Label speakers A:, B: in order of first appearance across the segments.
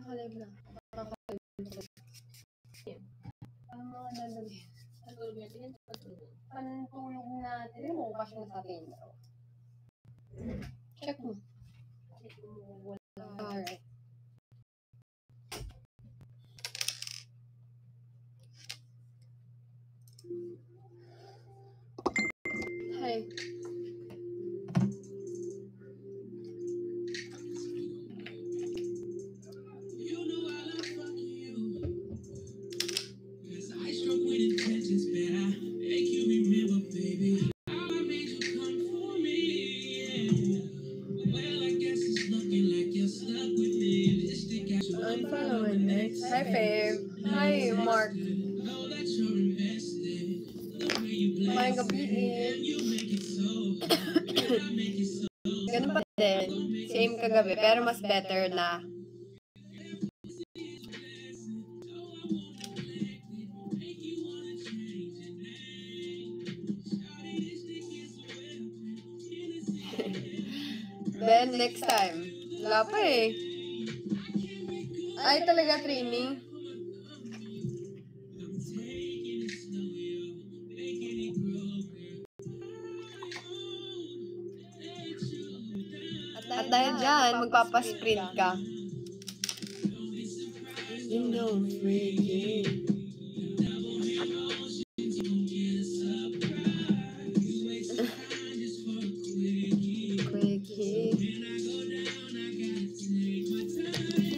A: Nakalive na. Ang mga lalagyan. Pantulog natin. Bukas na sa atin. Check mo. Alright. Hi. I'm following next. Hi, Fave. Hi, Mark. May gabi din. Ganun pa din. Same kagabi, pero mas better na. Ben, next time. Wala pa eh. Ay, talaga training. At dahil dyan, magpapasprint ka. You know, freaking.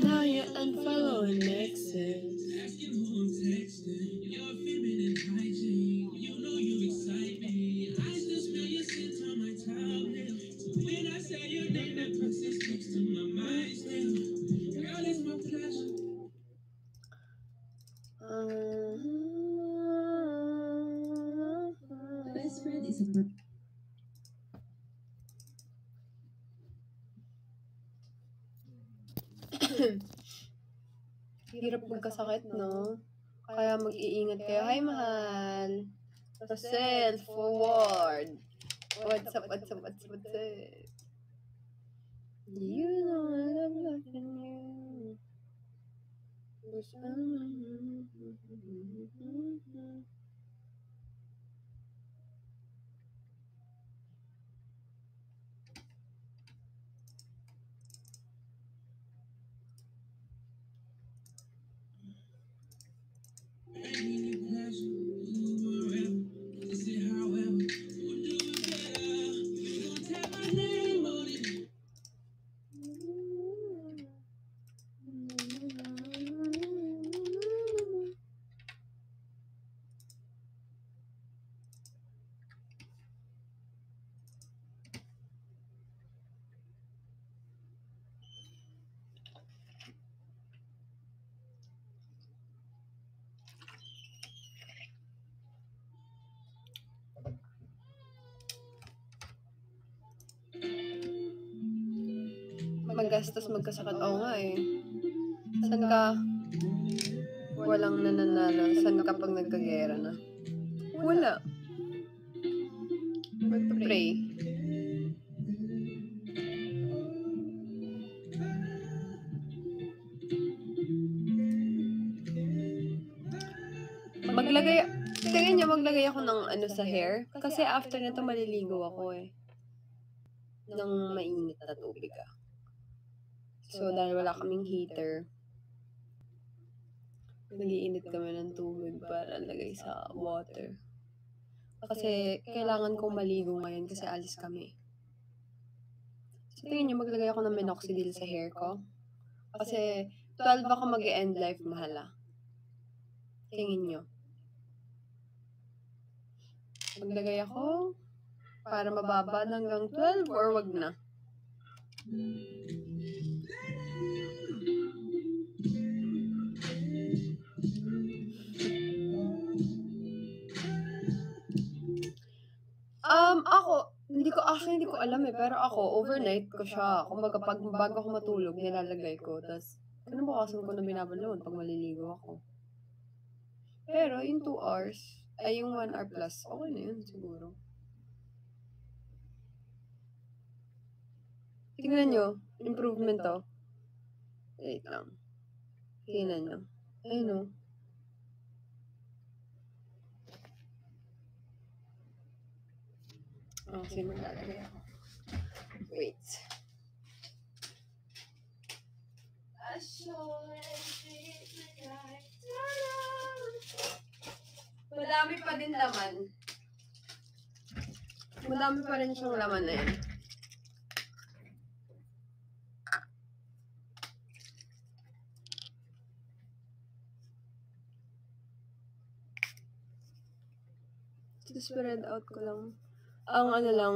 A: Now you're unfollowing exes.
B: Best friend is a
A: Hirap magkasakit, no? Kaya mag-iingat kayo. Hi, mahal. Rosel, forward. What's up? You know I love loving you. Magastos magkasakit. Oo nga eh. Saan ka? Walang nananalo. Saan ka pag nagkagera na? Wala. Magpa-pray. Tingnan niyo, maglagay ako ng ano sa hair. Kasi after nito maliligo ako eh. Ng mainit na tubig ah. So, dahil wala kaming heater, nag-iinit kami ng tubig para lagay sa water. Kasi, kailangan kong maligo ngayon kasi alis kami. So, tingin niyo, maglagay ako ng minoxidil sa hair ko. Kasi, 12 ako mag-end life, mahala. Tingin niyo. Maglagay ako para mababa hanggang 12 or wag na? Ako, hindi ko alam eh, pero ako, overnight ko siya. Kumbaga, bago ako matulog, nilalagay ko. Tapos, kinabukasan ko na binabalon pag maliligo ako. Pero, yung 2 hours, ay yung 1 hour plus, okay na yun siguro. Tingnan nyo, improvement to. Wait lang. Tingnan nyo. Ayun o. Kasi maglalagay ako. Wait. Madami pa din laman. Madami pa rin siyang laman na yun. Spread out ko lang. Ang ano lang,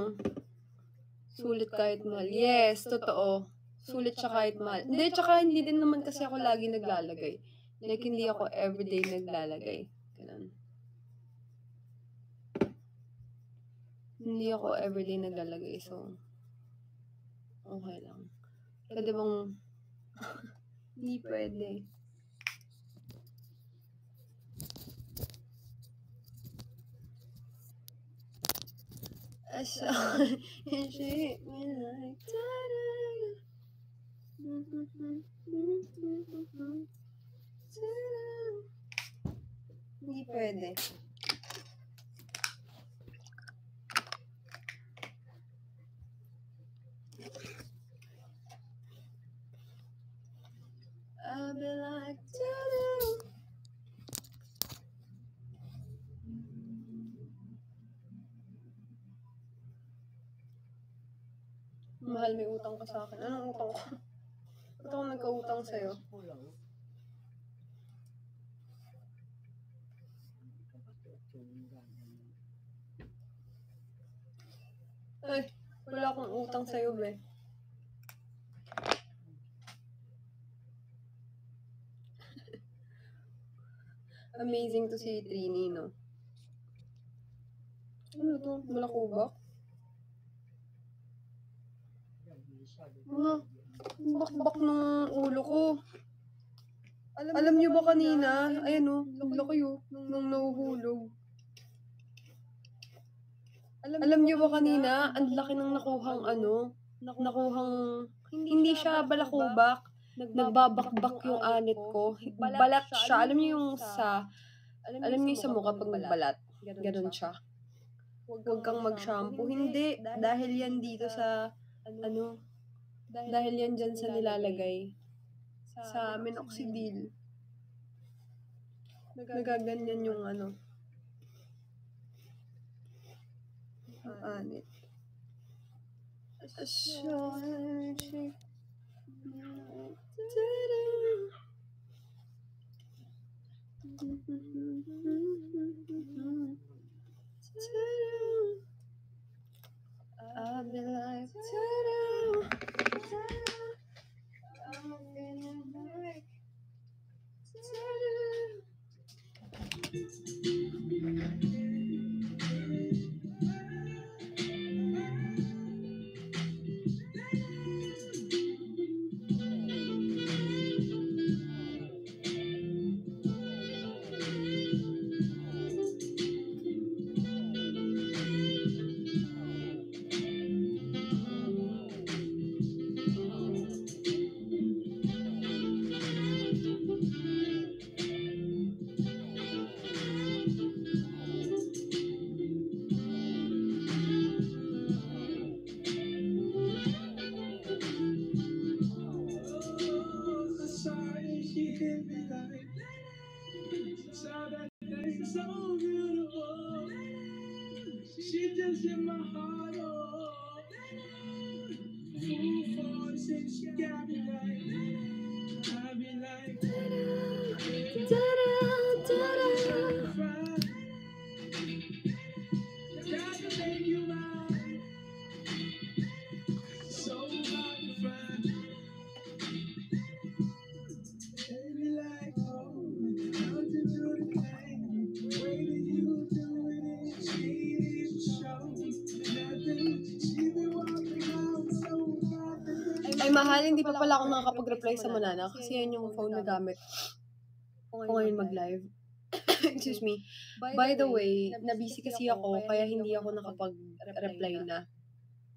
A: sulit kahit mahal. Yes, totoo. Sulit siya kahit mahal. Hindi, tsaka hindi din naman kasi ako lagi naglalagay. Like, hindi ako everyday naglalagay. Ganun. Hindi ako everyday naglalagay, so okay lang. Pwede bang hindi pwede. And shake me like hindi pwede. I'll be like mahal, may utang ka sa akin. Anong utang ko? Ba't ako nagka-utang sa'yo? Ay, wala akong utang sa'yo, be. Amazing to see Trini, no? Ano to? Malakubak? Bakbak ng ulo ko. Alam niyo ba kanina? Ayan o, laki o, nung nahuhulog. Alam niyo ba kanina? Ang laki ng nakuhang hindi siya balakubak. Nagbabakbak yung anit ko. Balat siya. Alam niyo yung sa mukha pag nagbalat. Ganon siya. Huwag kang mag-shampoo. Hindi. Dahil yan dito sa, dahil yan dyan sa nilalagay. Sa minoxidil. Nagaganyan yung ang anit. I'll be like so beautiful. She just hit my heart off. Full force and she got me right. I be like, gotta make you mine. So hard to find. Baby, like, oh, how to do the thing. Way that you do it is cheating, show nothing. She be walking out so hard. Ay, mahal, hindi pa pala ako nakakapag-reply sa Manana kasi yan yung phone na gamit ko ngayon mag-live. Excuse me. By the way, nabusy kasi ako kaya hindi ako nakapag-reply na.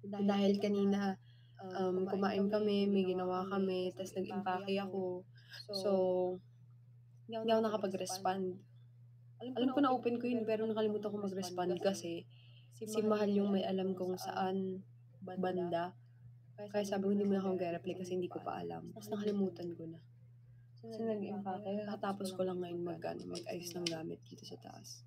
A: Dahil kanina, kumain kami, may ginawa kami, tapos nag-impake ako. So, hindi ako nakapag-respond. Alam ko na open ko yun, pero nakalimutan ko mag-respond kasi si Mahal yung may alam kung saan banda. Kaya sabi ko, hindi mo na ako mag-reply kasi hindi ko pa alam. Tapos nakalimutan ko na. Kasi nag-impake. Kakatapos ko lang ngayon mag-ayos ng gamit dito sa taas.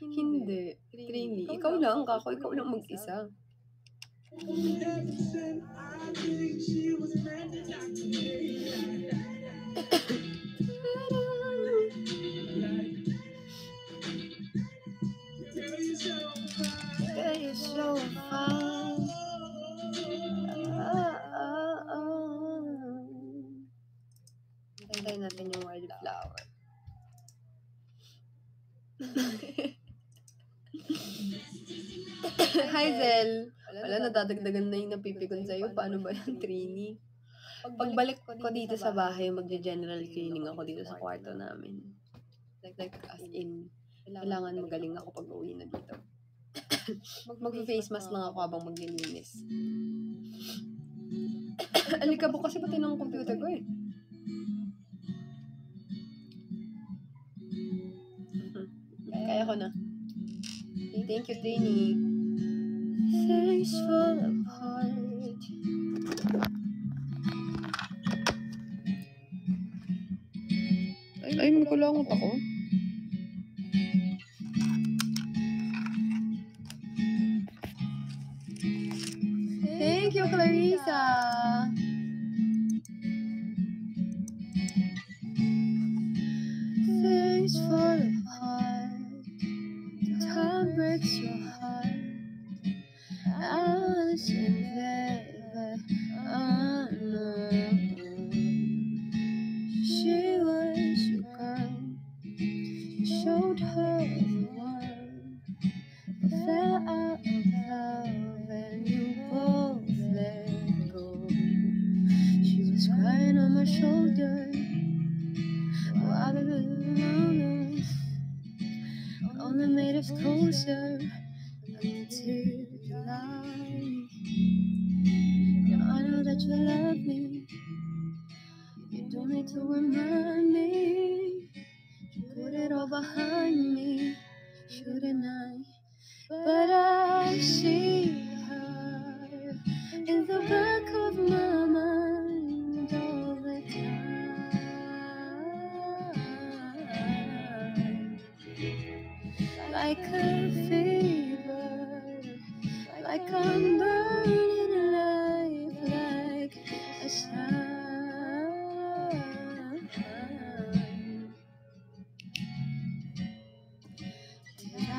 A: Hindi. Trini, ikaw lang kako, ikaw lang mag-isa. Girl, you're so fine. Hintayin natin yung wildflower. Hi, Zel. Wala, nadadagdagan na yung napipikon sa'yo. Paano ba yan, Trini? Pagbalik ko dito sa bahay, magje-general cleaning ako dito sa kwarto namin. Like as in, kailangan magaling ako pag uwi na dito. Mag-face mask lang ako habang maglilinis. Alikabok kasi pati ng computer ko eh. Kaya ko na. Thank you, Trini. Thanks for the heart. Ay, may kulangot ako. Thank you, Clarissa. Thanks for the heart. Time breaks your heart. I was in there, but I know she was your girl. You showed her the world. Fell out of love and you both let go. She was crying on my shoulder while the moments only made us closer until July. Now I know that you love me. You don't need to remind me. You put it all behind me, shouldn't I? But I see her in the back of my mind all the time. Like a fever, like I'm burning alive, like a sign. Did I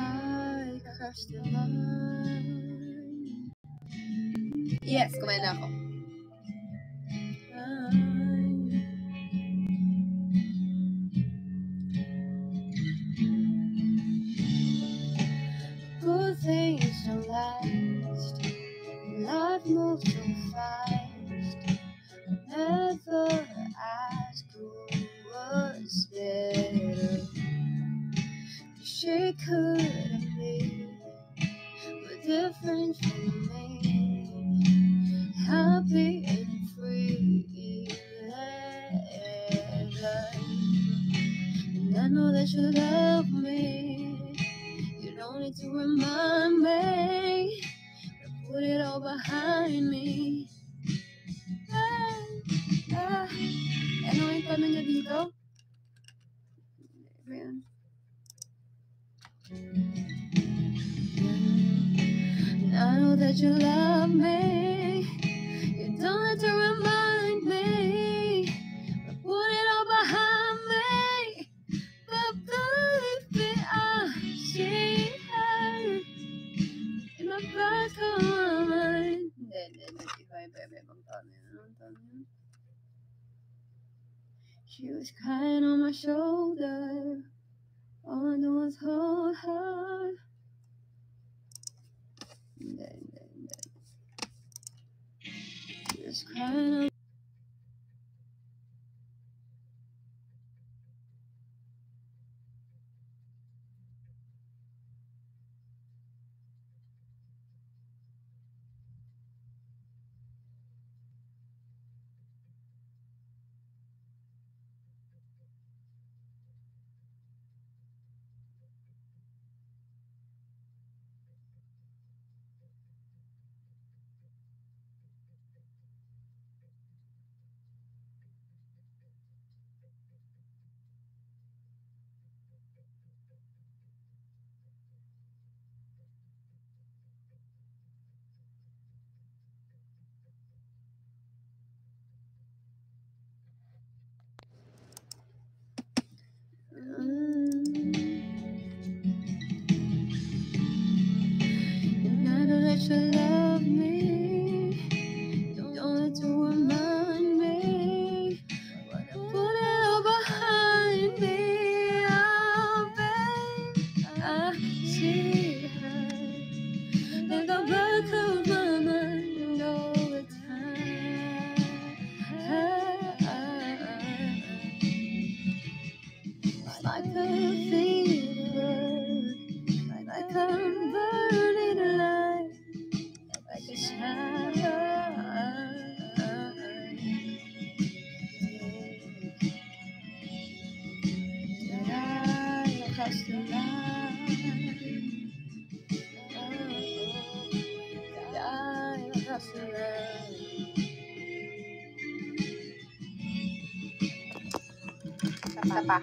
A: cross the line? Yes, kumain na ako. Good things don't last. Life moves so fast. Never ask who was better. She couldn't be different from me. Happy and free. And I know that you love me. You don't need to remind me. Put it all behind me. Ano yung tanong niya dito? And I know that you love me. You don't have to remind me. Put it all behind me. But baby, I see her in my back of my mind. She was crying on my shoulder. All I do is hold her. She was crying on Isa pa.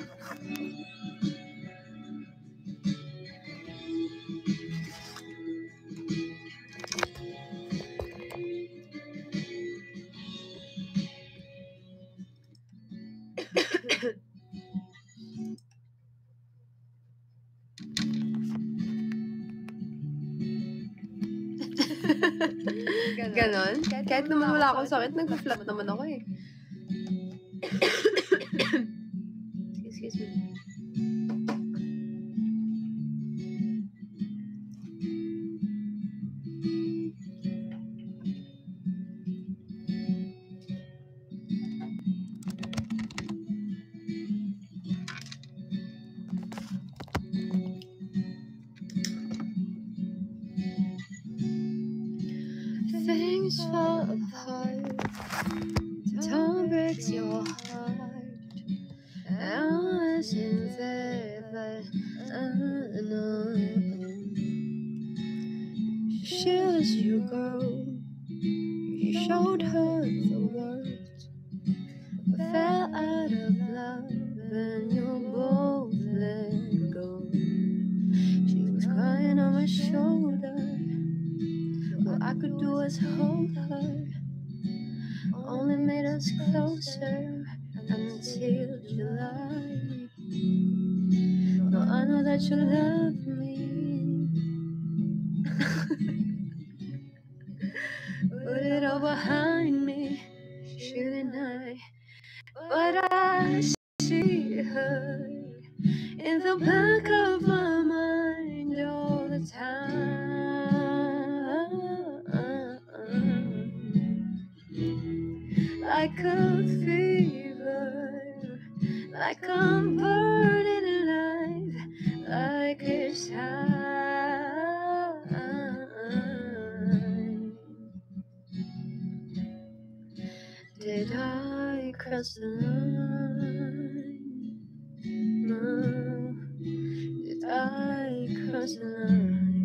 A: Ganon? Kahit naman wala akong sakit, nag-flat naman ako eh. Excuse me. Things fall apart, time breaks your heart. I wasn't there, but I know. She was your girl, you showed her the world. We fell out of love and you both let go. She was crying on my shoulder, all I could do was hold her. Only made us closer until July. No, I know that you love me. Put it all behind me, shouldn't I? But I see her in the back of my mind all the time. Like a fever, like I'm burning alive, like it's time. Did I cross the line? No. Did I cross the line?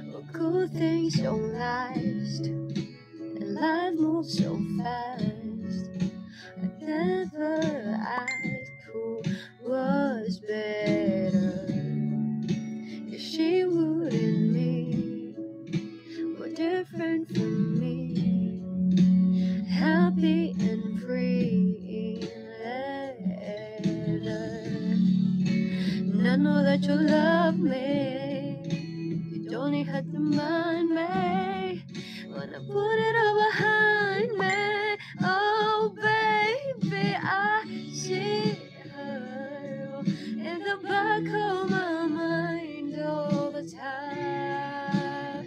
A: Well, good things don't last, and life moves so fast. I never asked who was better. If she wouldn't mean more different from me, happy and free later. And I know that you love me, you don't even have to mind me when I put it all behind me. Oh baby, I see her in the back of my mind all the time.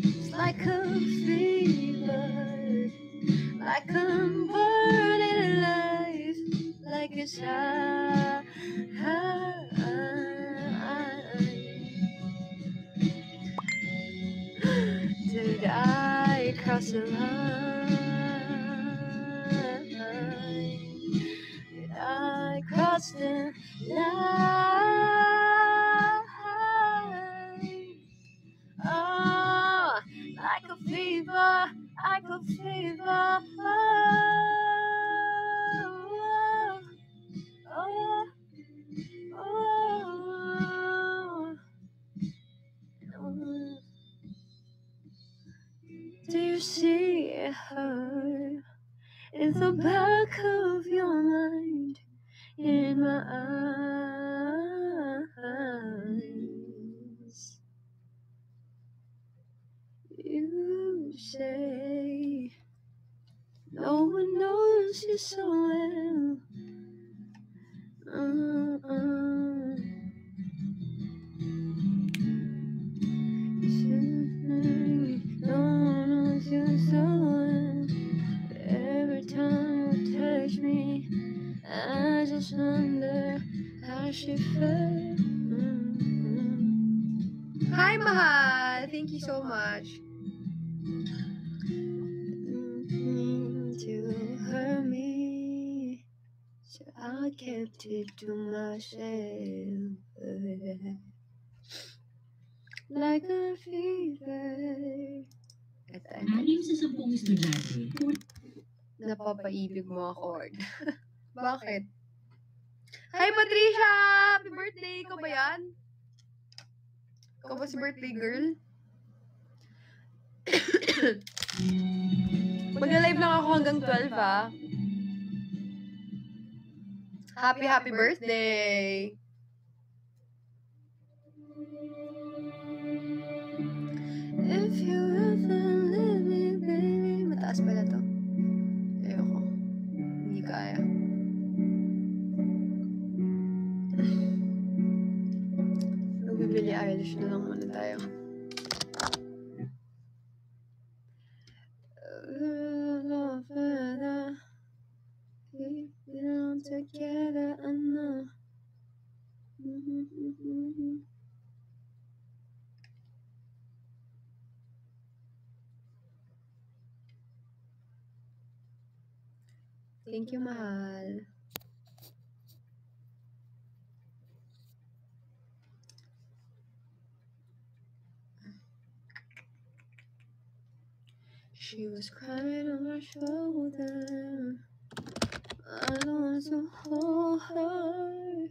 A: It's like a fever, like I'm burning alive, like it's high. Did I cross the line? Did I cross the line? Oh, like a fever, like a fever. Oh, oh, oh. Do you see her in the back of your mind, in my eyes? You say no one knows you so well. No one knows you so well. Every time you touch me, I just wonder how she felt. Hi, Mahal. Thank you so much. To hurt me, so I kept it to myself. like a fever. Ito.
B: 6 sa 10 estudyante.
A: Napapaibig mo ako, Ward. Bakit? Hi, Patricia! Happy birthday! Ikaw ba yan? Ikaw ba si birthday girl? Mag-live lang ako hanggang 12, ha? Happy birthday! If you ever leave me, baby. Mataas pala to. Ayoko. Hindi kaya. Magbibili Eilish na lang muna tayo. Together, I know. Thank you, mahal. She was crying on my shoulder. I don't want to hold her.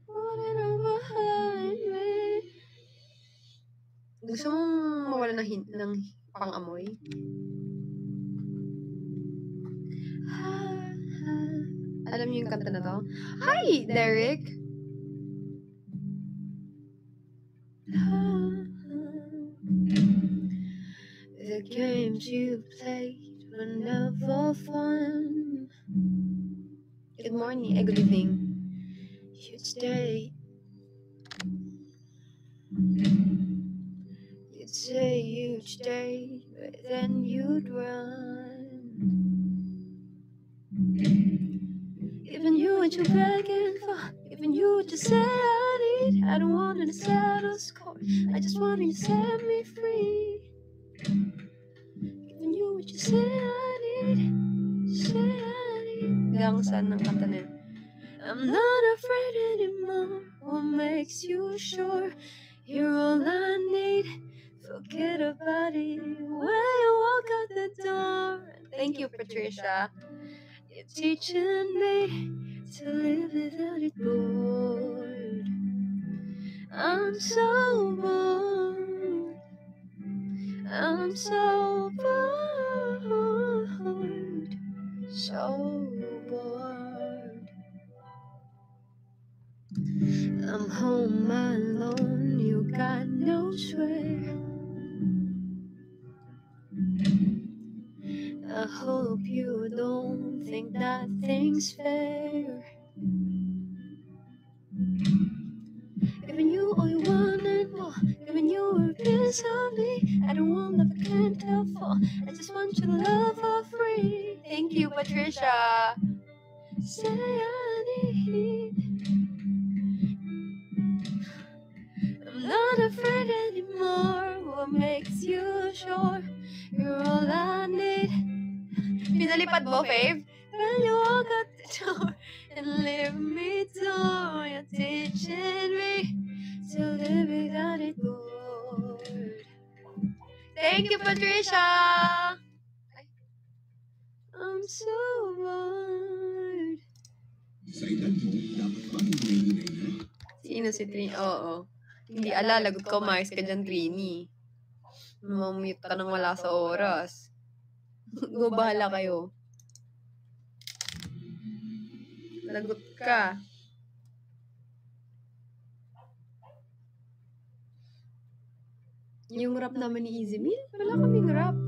A: Running on behind me. Gusto mong mawala ng pang-amoy? Alam niyo yung kanta na to? Hi, Derek! The games you played were never fun. Good morning, good evening. You'd stay. You'd say you'd stay, but then you'd run. Even you what you're begging for, even you what you say I need. I don't want to settle score, I just want you to set me free. Even you what you say I need, say I need. Hanggang saan ng kanta na yun? I'm not afraid anymore. What makes you sure you're all I need? Forget about it when you walk out the door. Thank you, Patricia. You're teaching me to live without it bored. I'm so bored. I'm so bored. So bored. I'm home alone. You got no swear. I hope you don't think that thing's fair. Giving you all you wanted more, giving you a piece of me. I don't want love I can't tell for. I just want your love for free. Thank you, Patricia. Say I need. I'm not afraid anymore. What makes you sure you're all I need? Pinalipad mo, fave? When you walk out the door and leave me to, you're teaching me to live without it bored. Thank you, Patricia! I'm so bored.
B: Sa edad mo, dapat ba maingay na?
A: Sino si Trini? Oo. Hindi lagot ko, mais ka dyan, Trini. Mamute ka nang wala sa oras. Go, bahala kayo. Lagot ka. Yung rap naman ni Easy Meal, wala kaming rap.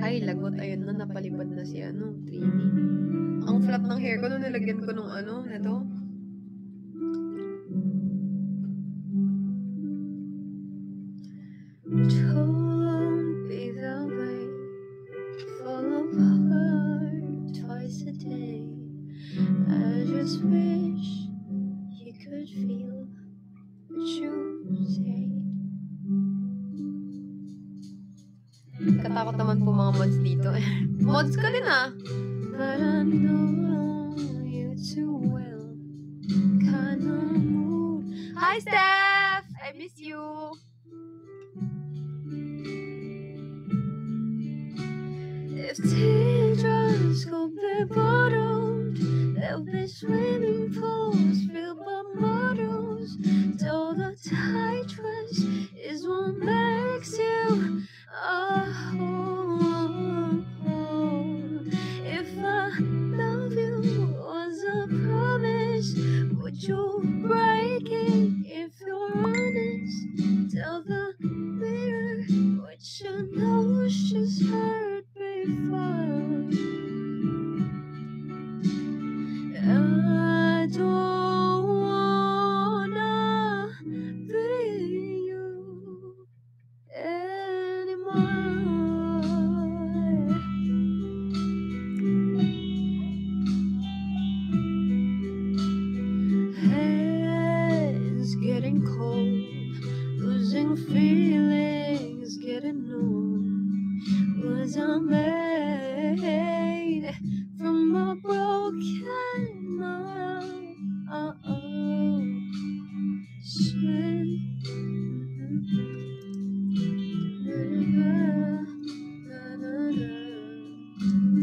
A: Ay, lagot. Ayun na, napalipad na si Trini. Ang flat ng hair ko nung nilagyan ko nung neto. Don't be the way, fall apart twice a day. I just wish you could feel what you say. Katakot naman po mga mods dito. Mods ka din ah. But I know you too well. kind of mood. Hi, Steph! I miss you. If teardrops could be bottled, there'll be swimming pools filled by models. Till the tide twist is what makes you If I love you was a promise, would you break it if you're honest? Tell the mirror what you know just hurt before. I don't wanna be you anymore. Hands getting cold, losing feelings, getting numb. Was I made from a broken mind? Sweet.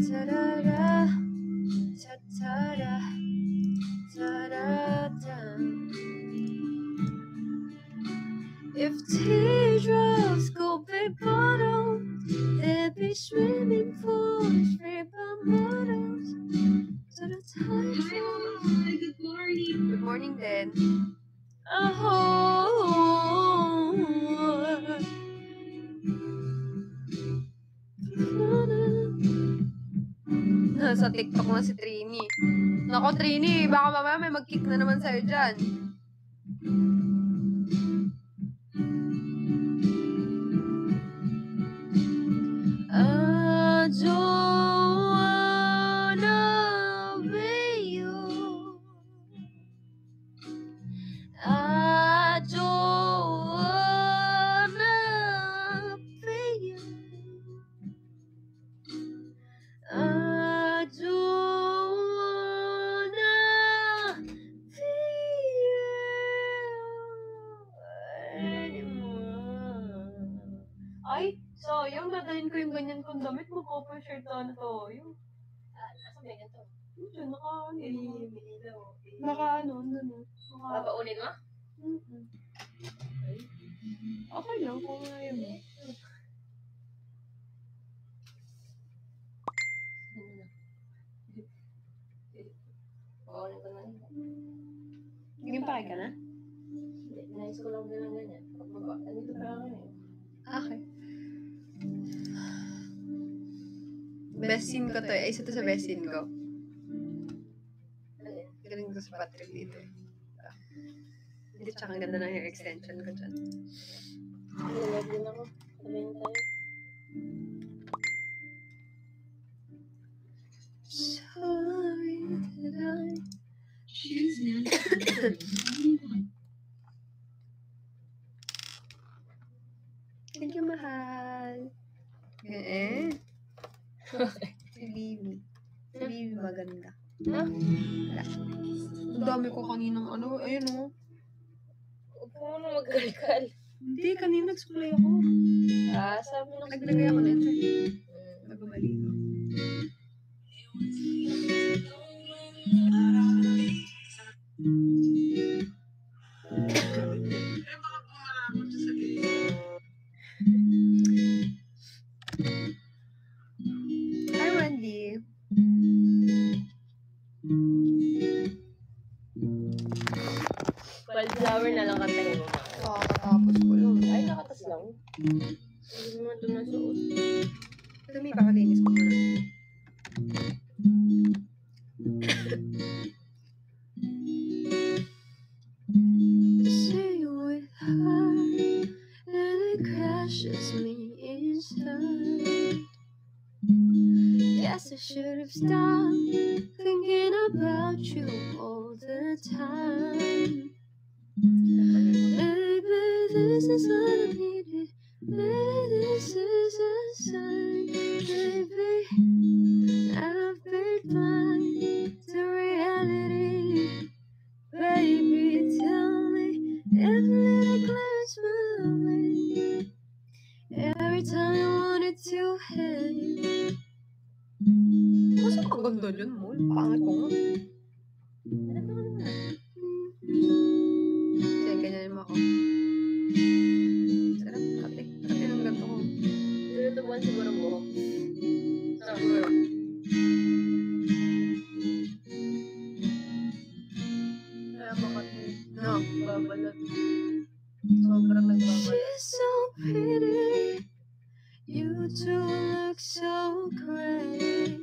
A: Ta-da-da, ta-ta-da, ta-da-da. If teardrops could be bottled, there'd be swimming pools filled by models. To the tide.
B: Hi, good morning.
A: Good morning, then. Nasa TikTok na si Trini. Nako, Trini, baka mamaya may mag-kick na naman sa'yo dyan. I don't wanna be you. I don't wanna be you. I don't wanna be you anymore. Ay, sayang, nadalhin ko yung ganyan kong damit. Mag-open shirt na to. Yung,
C: Nasa ba yan to?
A: yun, naka, ano,
C: Bili daw.
A: naka, ano,
C: Babaunin mo?
A: Okay lang kung ayaw mo.
C: Babaunin ko na yun.
A: Naging pake ka na?
C: Hindi, nais ko lang din ng ganyan. Andito pa ako eh.
A: Okay. Best scene ko to eh. Isa to sa best scene ko.
C: Alin?
A: Galing ko sa Patrick dito eh. Hindi, tsaka ang ganda ng hair extension ko dyan.
C: Nilag din ako. Sabihin tayo.
A: Sorry that I...
B: Choose now.
A: Thank you, mahal. Eh? Si Bibi. Si Bibi maganda.
C: Ha?
A: Wala. Ang dami ko kaninang ano. Ayun o.
C: Huwag ka muna magkalkal.
A: Hindi, kanina nag-supply ako.
C: Sabi ng
A: Naglagay ako nito eh. Nagbabaligo. Hi, Wendy.
C: Wildflower na lang kantahin mo.
A: Kakatapos ko yun.
C: Ay, nakatas lang. Hindi mo ito nasuot.
A: Ito may kakalinis ko muna. Sing with her and it crashes me inside. Guess I should have stopped thinking about you all the time. Maybe this is what I needed. Maybe this is a sign. Maybe I've been blind to reality. Baby. Maganda yun, Mol. Pangit ko nga.
C: Ano ba naman?
A: Sige, ganyan mo ako. Sarap, kape. Kape ng ganito ko.
C: Tinutubuan siguro ang buhok.
A: Siguro.
C: Kaya makati.
A: No.
C: Babalat. Sobrang nagbabalat.
A: She's so pretty. You two look so great.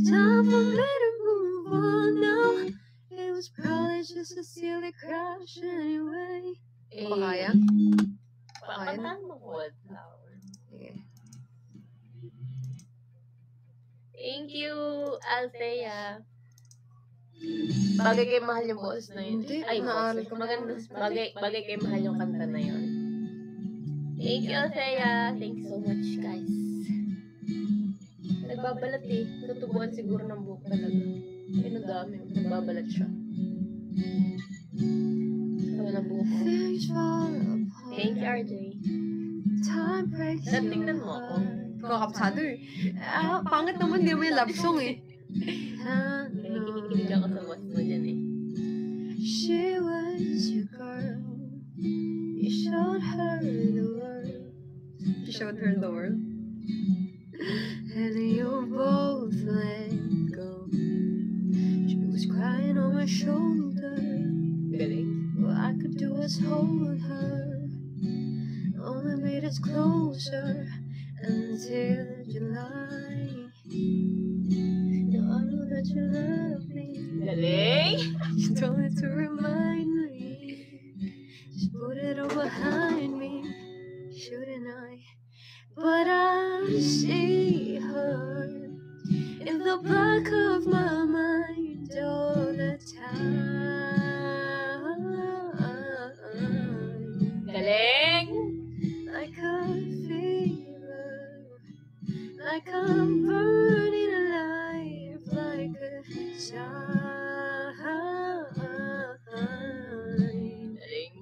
A: Time for me to move on now. It was probably just a silly crush anyway. Kaya?
C: Pakantahan mo Wildflower.
A: Sige.
C: Thank you, Althea. Bagay kay mahal yung boss na yun.
A: Hindi,
C: Ay,
A: naaral
C: boss.
A: ko.
C: Maganda. Bagay kay mahal yung kanta na yun. Thank you, Althea. Thank you so much, guys. Nagbabalat eh. Tutubuan siguro ng buhok talaga. Ayun, ang dami. Nagbabalat siya. Sabi ng buhok ko.
A: Things fall apart.
C: Thank you, RJ.
A: Time breaks your
C: Tingnan mo ako.
A: heart. Ikaw kapsado eh. Pangit naman, di mo yung love song eh.
C: Nakikinig ako sa boss mo dyan eh.
A: She was your girl. You showed her the world. You showed her the world? And you both let go. She was crying on my shoulder.
C: Galing.
A: All I could do was hold her. Only made us closer until July. Now I know that you love me.
C: Galing!
A: You don't need to remind me. Just put it all behind me, shouldn't I? But I see her in the back of my mind all the time.
C: Galing!
A: Like a fever, like I'm burning alive, like a sign.
C: Galing.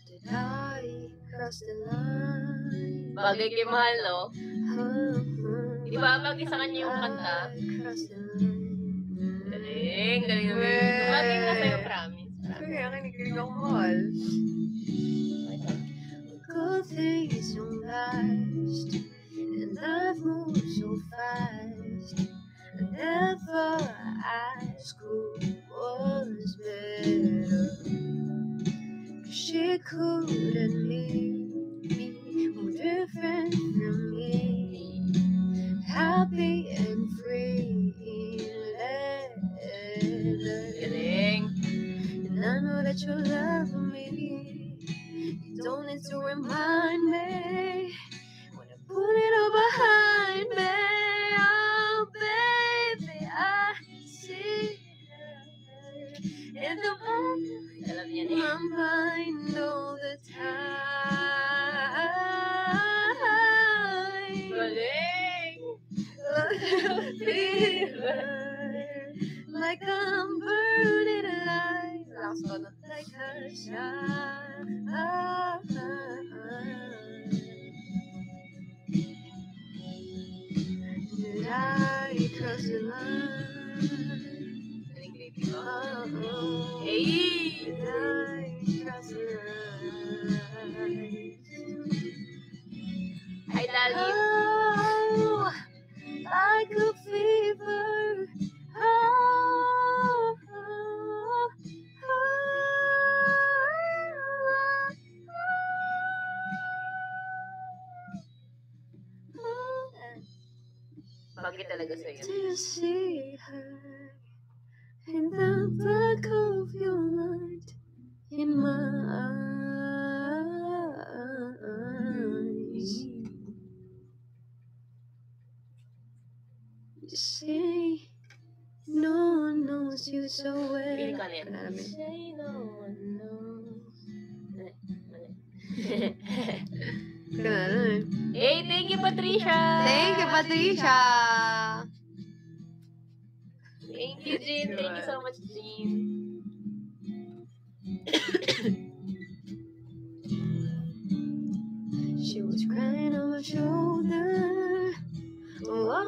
A: Did I cross the line?
C: Bagay kay mahal, no? Di ba bagay sa kanya yung kanta? Galing, galing naman. Bagay na sa'yo, promise.
A: Kaya kinikilig ako mahal. Good things don't last, and life moves so fast. I never asked who was better. She couldn't leave me more different from me, happy and free in leather.
C: Galing.
A: And I know that you love me. You don't need to remind me when I put it all behind me. Oh, baby, I see her in the back
C: Alam niya
A: of
C: na
A: my mind all the time.
C: Galing!
A: Fever, like I'm burning alive. Last one, like a shine. Did I cross the line?
C: Galing, baby ko.
A: Oh,
C: Hey!
A: did I cross the line?
C: Hi, Lali.
A: Oh, like a fever. Oh, oh, oh.
C: Bagay talaga sa'yo.
A: Do you see her in the back of your mind, in my eyes? You see, no one knows you so well.
C: Pili ka na yan.
A: Alam mo yun?
C: Say no one knows. Mali.
A: Ganun.
C: Hey, thank you, Patricia!
A: Thank you, Patricia!
C: Thank you, Jean. Thank you so much, Jean.
A: She was crying on my shoulder. Oh,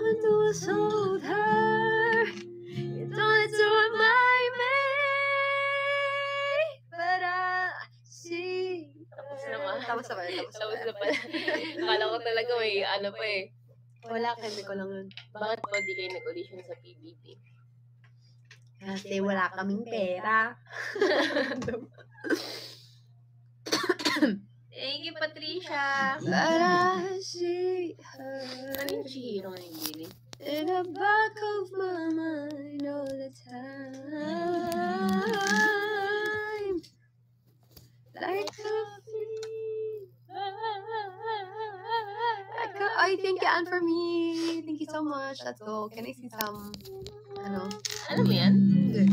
A: Tapos na pala, tapos na
C: Tapos na
A: pala.
C: pala. Akala ko talaga may ano pa eh.
A: Wala, kemi ko lang yun.
C: Bakit po di kayo nag-audition sa PBB?
A: Kasi wala kaming pera.
C: Thank you, Patricia!
A: But I see
C: Ano
A: her
C: yung Chihiro ng Gili?
A: in the back of my mind all the time. Like I thank you, Anne, for me. Thank you so much. Let's go. Can I see some, ano?
C: Alam mo yan?
A: Hindi.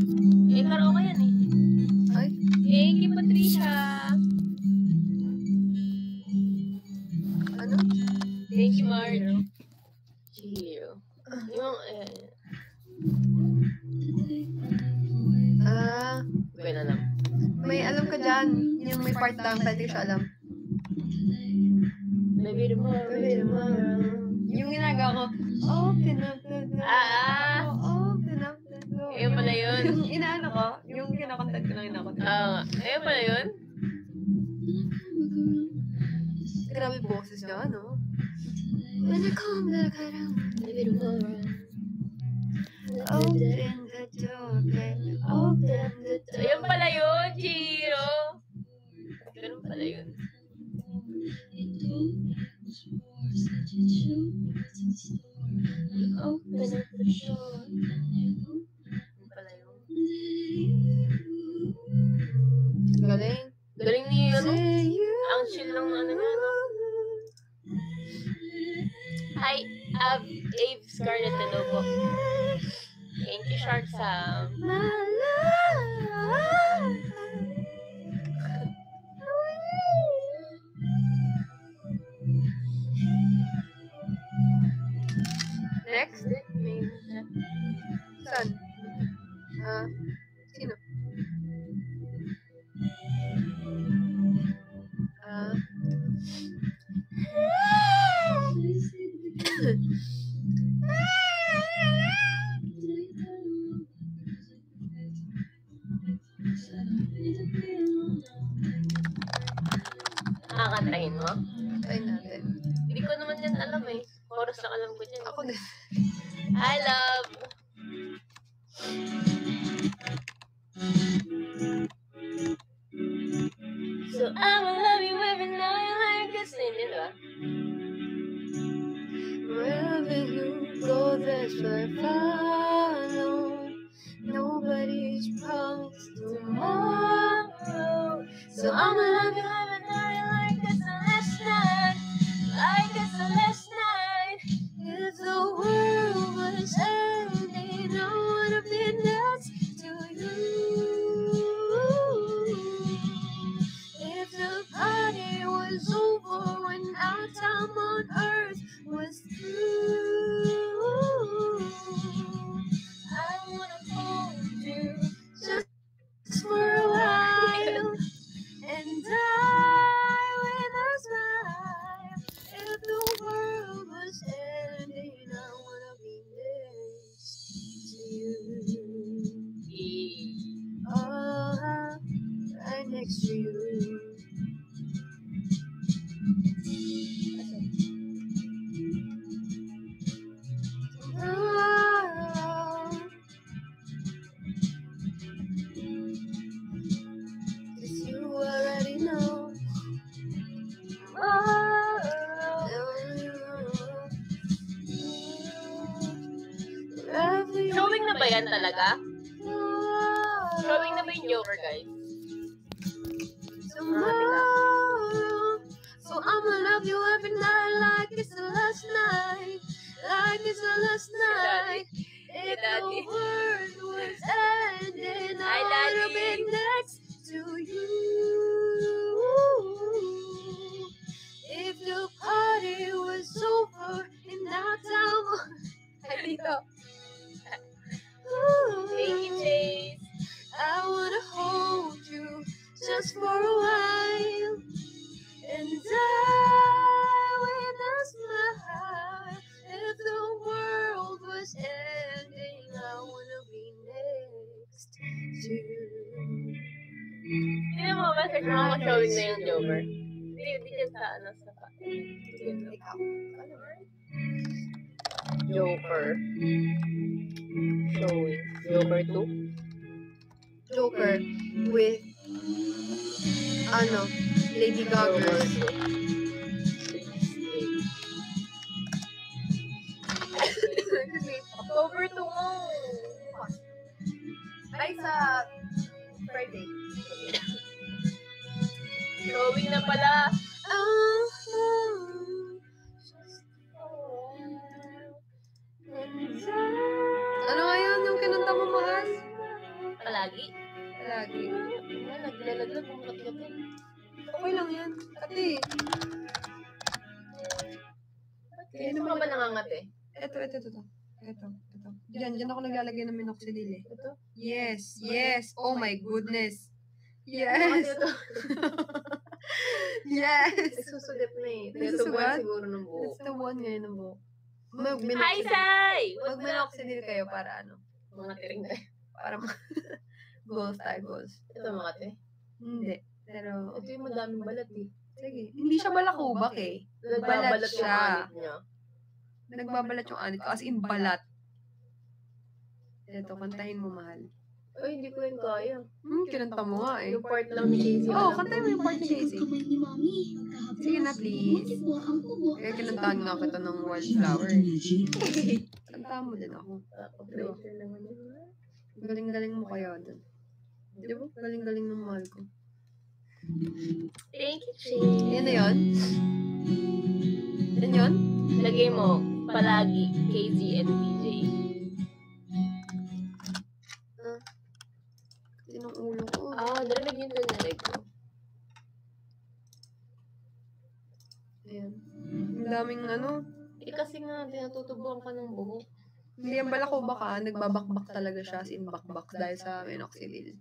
C: Eh, karaoke yan eh.
A: Ay,
C: Thank you, Patricia!
A: ano?
C: Thank you, Marge. Chihiro. Yung, okay na lang.
A: May alam ka dyan. Yung may part lang, pwede ko siya alam.
C: Maybe tomorrow.
A: Yung ginagawa ko, open up the door. Open up the door.
C: Ayun pala yun.
A: Yung inaano ko, yung kinakontent ko lang inakontent.
C: Ayun pala yun.
A: Grabe boses niya, ano? When you come back around,
C: Maybe tomorrow.
A: open the door, baby, open the door.
C: Ayun pala yun, Chihiro. Ganun pala yun.
A: Open up the door.
C: Ganun pala yun.
A: Galing.
C: Galing ni, ano?
A: Say you
C: Ang chill ng ano niya, no? Hi, Ave Scarlett, hello po. Thank you, Shark Sam.
A: my love. Next? Saan? Sino?
C: Nakakantahin mo?
A: Try natin.
C: Hindi ko naman yan alam eh. Chorus lang alam ko dyan.
A: Ako din.
C: I love. So I'ma love you every night like this. Hindi ba?
A: Wherever you go, that's where I follow. Nobody's promised tomorrow. So I'ma love you every night like it's the last night. Like it's the last night. If the world was ending, I wanna be next to you. If the party was over when our time on earth was through, I wanna hold you just for a while and die with a smile. If the world was ending, I wanna be next to you. Oh, right next to you. Oh, 'cause you already know. Oh,
C: Showing na ba yan talaga? Showing na ba yung Joker, guys?
A: tomorrow. So I'ma love you every night like it's the last night. Like it's the last night. If
C: Daddy.
A: the world was ending,
C: Hi,
A: I wanna
C: Daddy.
A: be next to you. If the party was over and now time. Ay, dito.
C: Thank you, Chase.
A: I wanna hold you just for a while and die with a smile. If the world was ending, I wanna be next to you.
C: Hindi mo ba, search mo ako showing na yung Joker? Hindi dyan sa ano sa
A: Ikaw.
C: Joker. Showing. Joker 2.
A: Joker with Lady Gaga.
C: October 2 mo.
A: Ay, sa Friday.
C: Showing na pala.
A: Ano nga yun yung kinanta mo, mahal?
C: Palagi.
A: Lagi.
C: Naglalaglag kung katlagan.
A: Okay lang yan. Ate.
C: Hindi mo ka ba nangangate?
A: Ito. Diyan ako naglalagay ng minoxidil eh.
C: Ito?
A: Yes. Oh my goodness. Yes. Yes.
C: Nagsusudip na eh.
A: Nagsusugat?
C: Nagsusugat siguro ng buo.
A: It's the one ngayon ng buhok.
C: Hi, Sai!
A: Mag-minoxidil kayo para ano?
C: Mga tiring tayo.
A: Para goals.
C: Ito mga te.
A: Hindi. Pero,
C: Ito yung madaming balat eh.
A: sige. Hindi siya balakubak eh.
C: Nagbabalat yung
A: siya.
C: anit niya.
A: Nagbabalat yung anit ko. As in, balat. Ito, kantahin mo, mahal.
C: Ay, hindi ko yun kaya.
A: Kinanta mo nga eh.
C: Yung part lang ni Casey.
A: Oo,
C: alam
A: kantahin
C: ko.
A: mo yung part ni Casey. Sige na, please. Eh, kinantahan nga kita ng wildflower. Kantahan mo din ako.
C: Operator naman yun.
A: Galing-galing mo kaya dun. Di ba? Galing-galing ng mahal ko.
C: Thank you, Ching.
A: Yan na yun? Yan yun?
C: Lagay mo, palagi, KZ and DJ.
A: Kasi ng ulo ko.
C: Narinig yun doon nalig ko.
A: Ayan. Ang daming
C: Kasi nga, tinatutubuan ka ng buhok.
A: hindi yan balakubak ka. Nagbabakbak talaga siya. As in bakbak dahil sa minoxidil.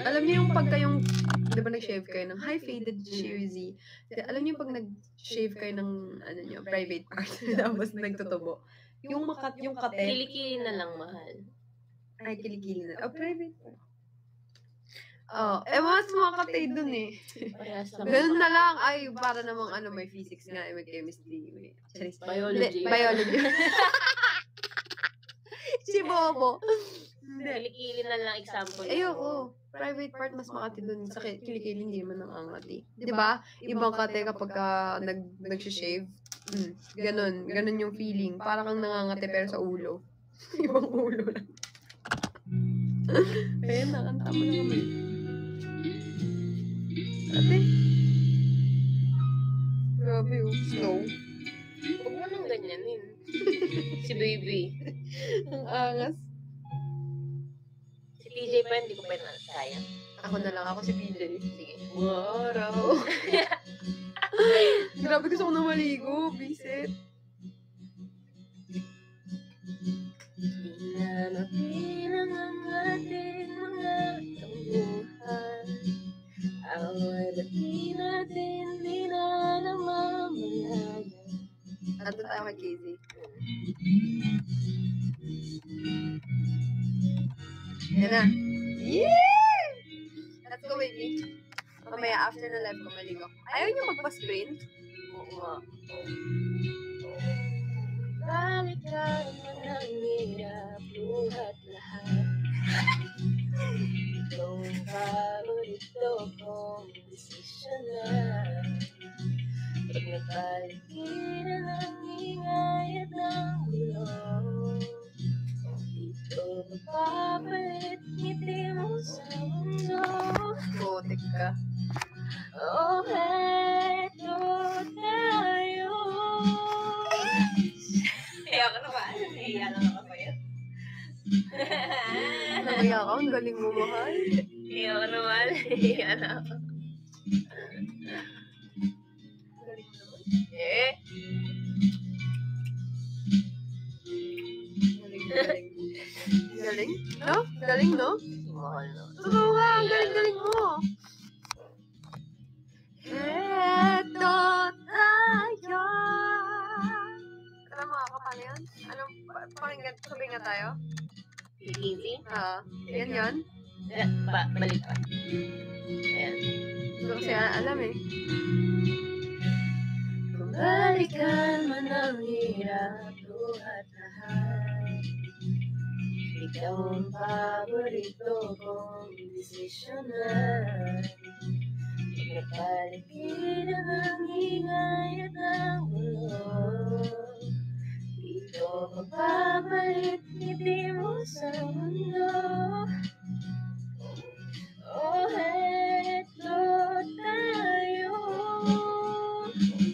A: Alam niyo yung pagka yung, di ba nag-shave kayo ng high faded sheersy? Alam niyo pag nag-shave kayo ng, private part, tapos nagtutubo. Yung kate.
C: Kilikili na lang, mahal.
A: Ay, kilikili na. Private part. Mas makatay dun eh.
C: Parehas lang.
A: Ganun na lang. Ay, para namang may physics nga, may chemistry, may
C: Biology.
A: Biology. Si Bobo.
C: Kilikili na lang example.
A: Ayoko. Private part mas makati dun. Sa kilikili hindi naman ang angati. Diba? Ibang kate kapag nag-shave. Ganun yung feeling. Parang kang nangangati pero sa ulo. Ibang ulo lang. Ayun, nakanta mo na naman. Ate. Grabe yung slow.
C: Huwag mo nang ganyanin. Si baby.
A: Ang angas.
C: Si TJ pa, hindi ko pa na sayang.
A: Ako na lang. Ako si PJ.
C: Sige.
A: Wow. Grabe gusto ko na maligo. Bisit.
C: Pinanapilang ang ating mga tambuhan. Away ba't di natin di na namamalayan?
A: Ato tayo kay Casey. Yan na. Yeah! Let's go, baby. Mamaya, after na live ko, maligo. Ayaw niyo magpa-sprint?
C: Oo nga. Balik ka naman ang hirap, luhat lahat. Itong paborito kong desisyon na. Pag nagpaligiran ang ingay at ng bulong, dito magpapalit ngiti mo sa mundo.
A: Botek ka.
C: Oh, eto tayo. Kaya ka naman. Kaya lang ako pa yun.
A: Nangaya ka, ang galing mo, mahal.
C: Kaya ka naman. Kaya na ako.
A: Galing mo naman.
C: Eh.
A: Galing. Galing? No? Galing, no?
C: Mahal na.
A: Totoo nga, ang galing-galing mo. Eto tayo. Alam mo, paano yan? Anong, pakinggan, sabi nga tayo?
C: Easy.
A: Yan yan.
C: Balik pa. Ayan.
A: Hindi ko kasi alam eh.
C: Kung balikan man ang hirap, buhat lahat. Ikaw ang paborito kong desisyonan. Pagkapaligiran ang ingay at ang gulo. Dito magpapalit ngiti mo sa mundo. Oh, eto tayo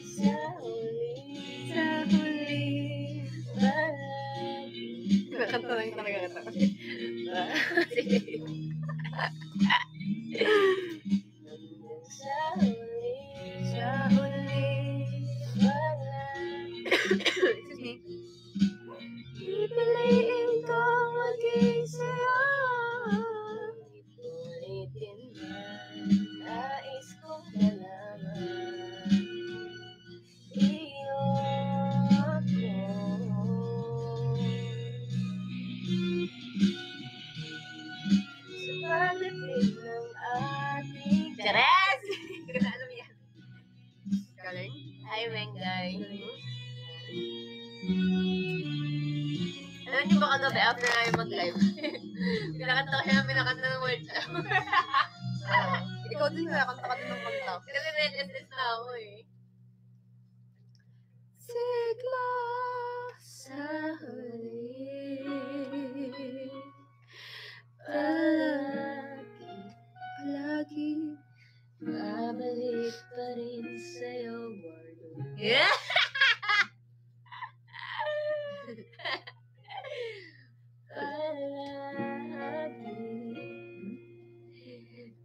C: sa huli palagi.
A: Nakanta lang talaga kita.
C: Sige. Sa huli palagi.
A: Excuse me.
C: Pipiliin ko maging sa'yo. Ulitin man, nais kong malaman. Iyo ako. Sa pagdating ng ating Chares! Hindi ko na alam yan.
A: Galing.
C: Hi, Mengay. Alam niyo ba kagabi after namin mag-live? Pinakanta ko siya ng pinakanta ng word na.
A: Ikaw din nakakanta ka din ng kanta.
C: Kasi net-net na ako eh.
A: Sigla sa huli. Palagi.
C: Babalik pa rin sa'yo, Wardo. Yeah! Palagi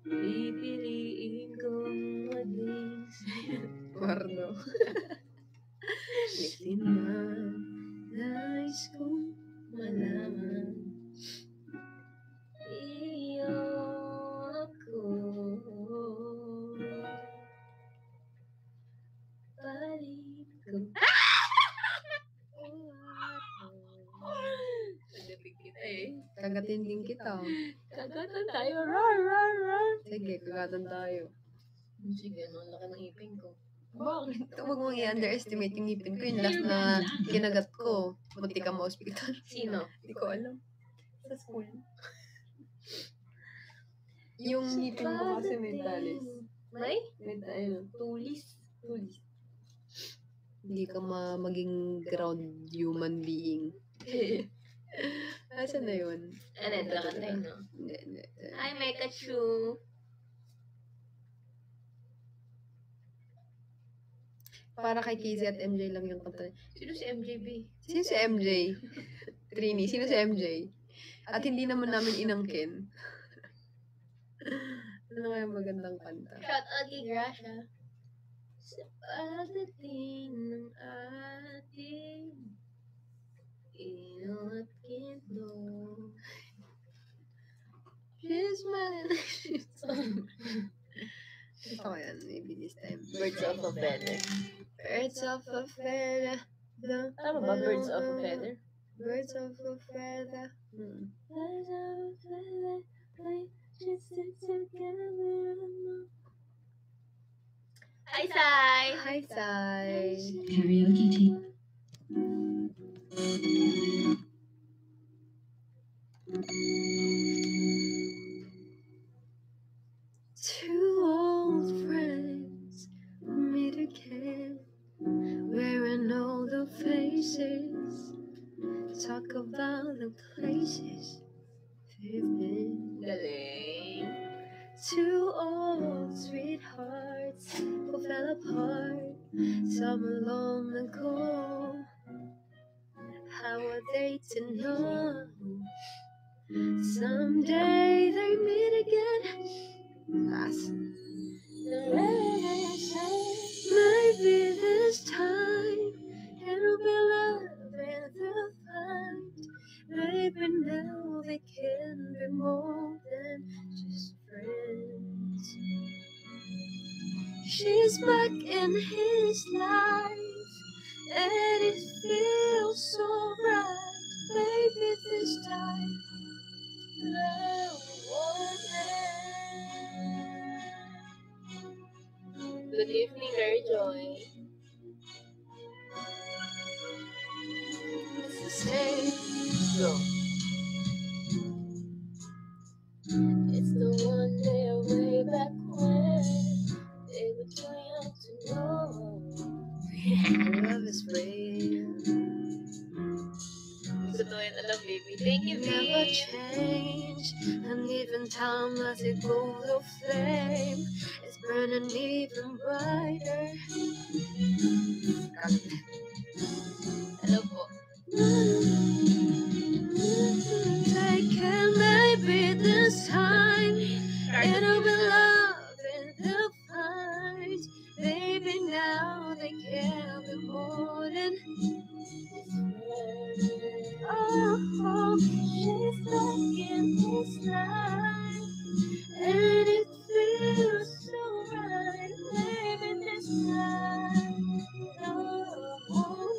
C: pipiliin kong maging sa'yo.
A: Warno.
C: Litin man, nais kong malaman. Iyo ako. Balik ko. Nagapig kita eh.
A: Kagatin din kita.
C: Kagatan tayo. Rar, rar, rar.
A: Sige, kagatan tayo.
C: Sige, ano, laki ng ipin ko.
A: Bakit? Huwag mong i-underestimate yung ngipin ko. Yung last na kinagat ko. Munti ka ma-hospital.
C: Sino?
A: Hindi ko alam. Sa school. Yung ngipin mo kasi mentalis.
C: May?
A: Tulis. Tulis. Hindi ka maging ground human being. Asan na yun?
C: Ano, nakantay, no?
A: Hindi.
C: Hi, Mekachu.
A: Para kay KZ at MJ lang yung kanta.
C: Sino si MJB?
A: Sino si MJ? Trini, sino si MJ? At hindi naman namin inangkin. Ano nga yung magandang kanta?
C: Shout out kay Gracia. Sa pagdating ng ating ino at kinto.
A: She's mine. Gusto ko yan, maybe this time.
C: Birds of a feather.
A: Birds of a feather.
C: Tama ba? Birds of a feather?
A: Birds of a feather.
C: Birds of a feather. We should stick together. Hi, Sai!
A: Hi, Sai.
B: Karaoke team.
A: Two old friends meet again, wearing all the faces, talk about the places they've been.
C: Galing.
A: Two old sweethearts who fell apart some long ago. How are they to know? Someday they meet again. Maybe this time it'll be love and they'll find. Maybe now they can be more than just friends. She's back in his life, and it feels so right. Maybe this time love won't
C: Good evening, Mary Joy.
A: It's the same.
C: Go. It's the one day way back when they were too young to know.
A: Love is real.
C: Totoo yan, alam, baby. Thank you,
A: Never
C: babe.
A: change, and even time as it goes of flame, it's burning even brighter.
C: Hello po.
A: Take it, maybe this time it'll be love in the fight. Baby, now they can't be more than. Oh, she's back in his life, and it feels so right. Maybe this time, oh,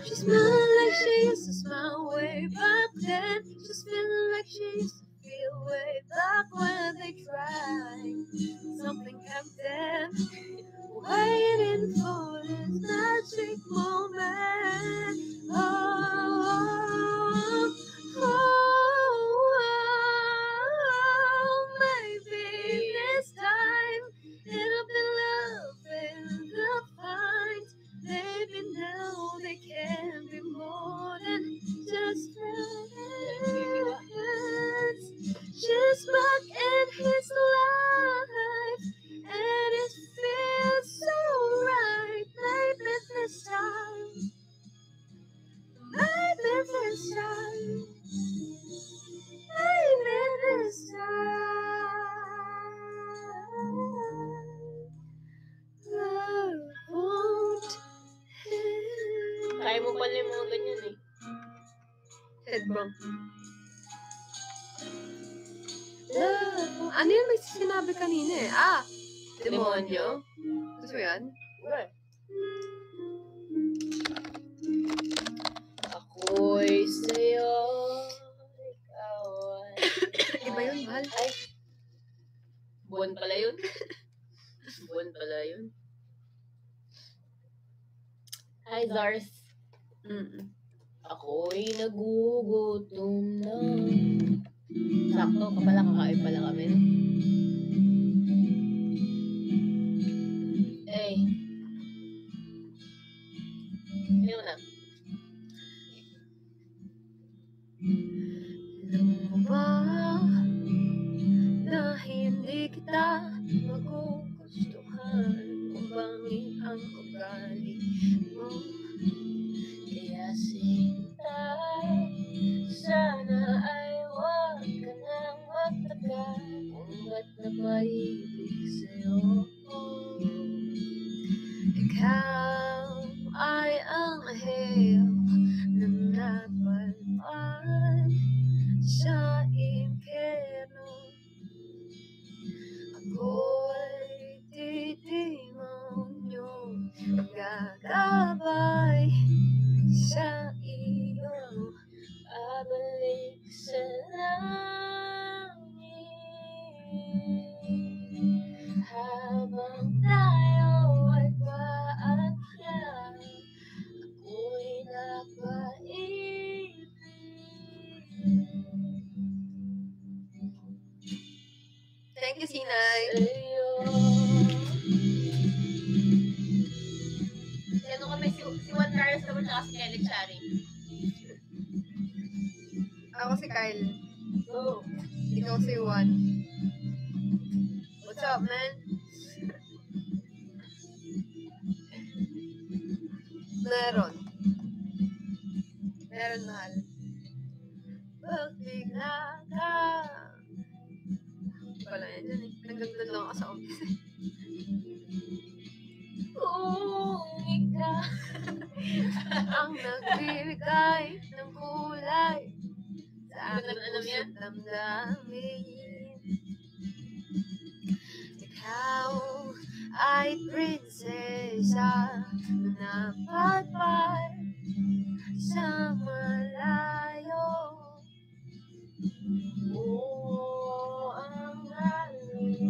A: she smells like she used to smile way back then. She's feeling like she used to feel way back when they tried. Something kept them waiting for this magic moment. Maybe this time it'll be love in the fight. Maybe now they can be more than just friends. She's back in his life, and it feels so right. Maybe this time, maybe this time, maybe this time, love won't end.
C: Kaya mo pala yung mga ganyan eh.
A: Head bump. Ano yun may sinabi kanina eh? Demonyo. Gusto mo yan?
C: Right. Ako'y sa'yo, ikaw ay...
A: Iba yun, mahal.
C: Ay, buwan pala yun. Buwan pala yun. Hi, Zars. Ako'y nagugutom na. Sakto, kapala kakain pala kami, no? Eh. Ano na?
A: Alam mo ba na hindi kita magugustuhan kung bangin ang ugali mo?
C: Kaya sinta, sana ay wag ka nang magtagal kung ba't napaibig sa'yo.
A: Ikaw ay ang ahel na napalpal sa impyerno. Ako'y tidemonyo, gagabay sa iyo.
C: Pabalik sa langit habang tayo ay paakyat. Ako'y napaibig
A: Thank you, Sinay.
C: sa'yo. Ano kami si Juan Carlos naman tsaka si Kelly Charing.
A: Ako si Kyle.
C: Oh.
A: Ikaw si Juan. What's up, man? Meron. Meron, mahal. Pag bigla ka. Wala yan dyan eh. Nagdagdag lang ako sa umpisa.
C: Kung ikaw
A: Ang nagbibigay ng kulay sa
C: Hindi ko
A: aking
C: na alam yan.
A: puso't damdamin. Ikaw ay prinsesa na napatpad sa malayo.
C: ang galing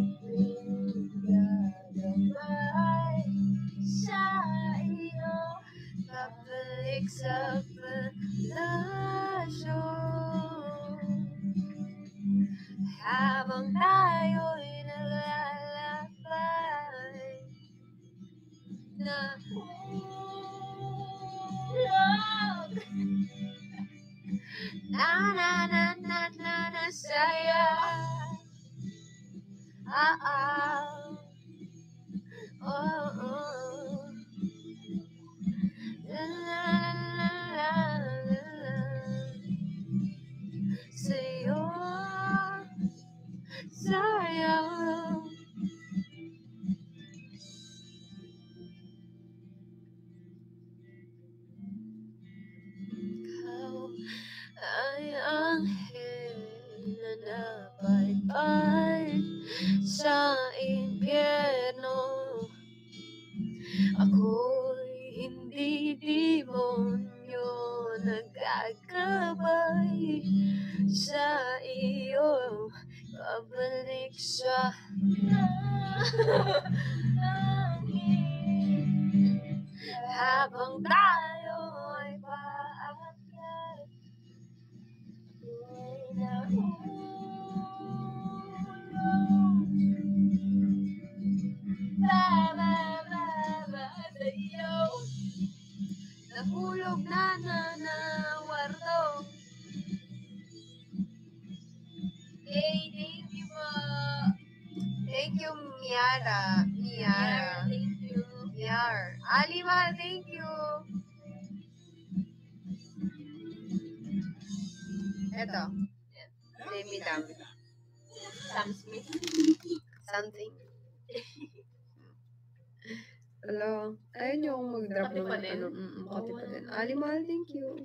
A: habang tayo'y naglalakbay na hulog. Na na na na na na saya. Oh, oh. La la la la la la. Sa'yo, sa'yo. Ikaw ay anghel na napadpad sa impyerno. Ako'y hindi demonyo, nagkakabay sa iyo. Pabalik sa langit habang tayo ay paakyat. Ako'y nahulog. Ba sa'yo. Nahulog na warto. Hey, thank you po. Thank you, Miara. Thank you. Miar. Alima, thank you. Eto. Demi Dam. Sam Smith. Something. Hello. Ayaw niyo akong mag-drop
C: Makati
A: ng
C: pa din?
A: Makati pa din. Alimal, thank you.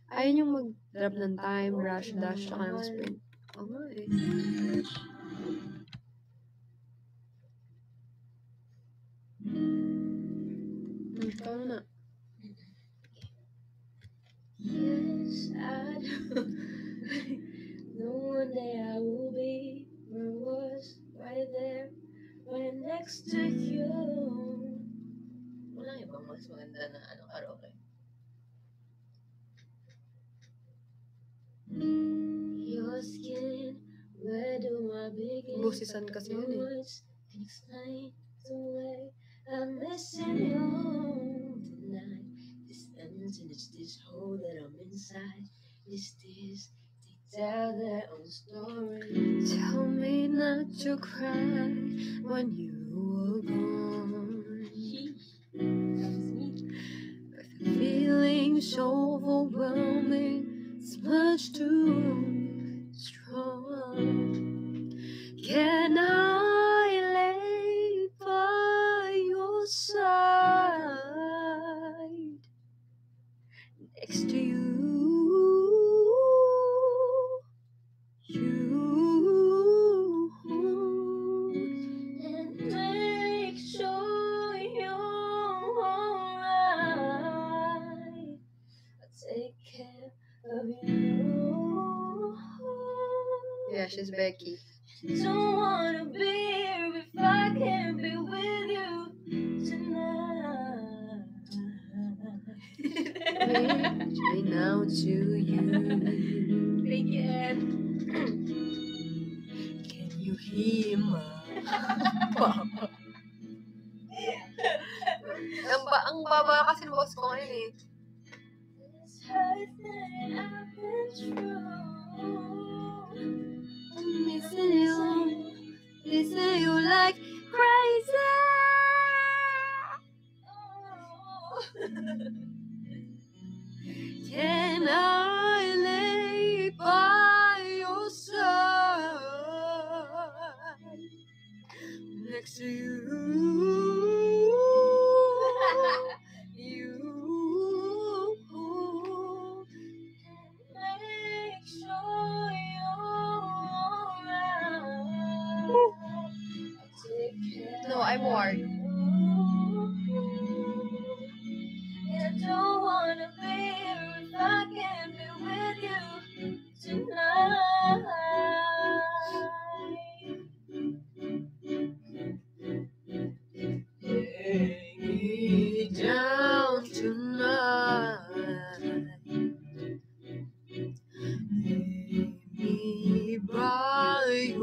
A: Ayaw niyo mag-drop ng time, rush, dash, saka ng sprint. Oo nga eh. Ikaw na.
C: Yes, I do. No, one day I will be where I was, right there, right next to you. Wala ibang mas maganda na karaoke. Your skin, where do I begin?
A: Busisan kasi yun eh.
C: Words can explain the way I'm missing you tonight. This emptiness, this hole that I'm inside. These tears, they tell their own story.
A: Tell me not to cry when you were gone. The feeling so overwhelming, it's much too strong. Can I lay by your side next to you?
C: And make sure you're alright. I'll take care of you.
A: Yeah, she's Becky.
C: Don't wanna be here if I can't be with you tonight.
A: Reach me now to you.
C: Thank you, Ed.
A: Can you hear my papa? Ang baba kasi ng boss ko ngayon eh.
C: This hurt that I've been through.
A: I'm missing you like crazy. Can I lay by your side next to you?
C: Make sure you're alright. I'll take care
A: No, I'm bored.
C: I don't wanna be here if I can't be with you tonight.
A: Lay me down tonight. Lay me by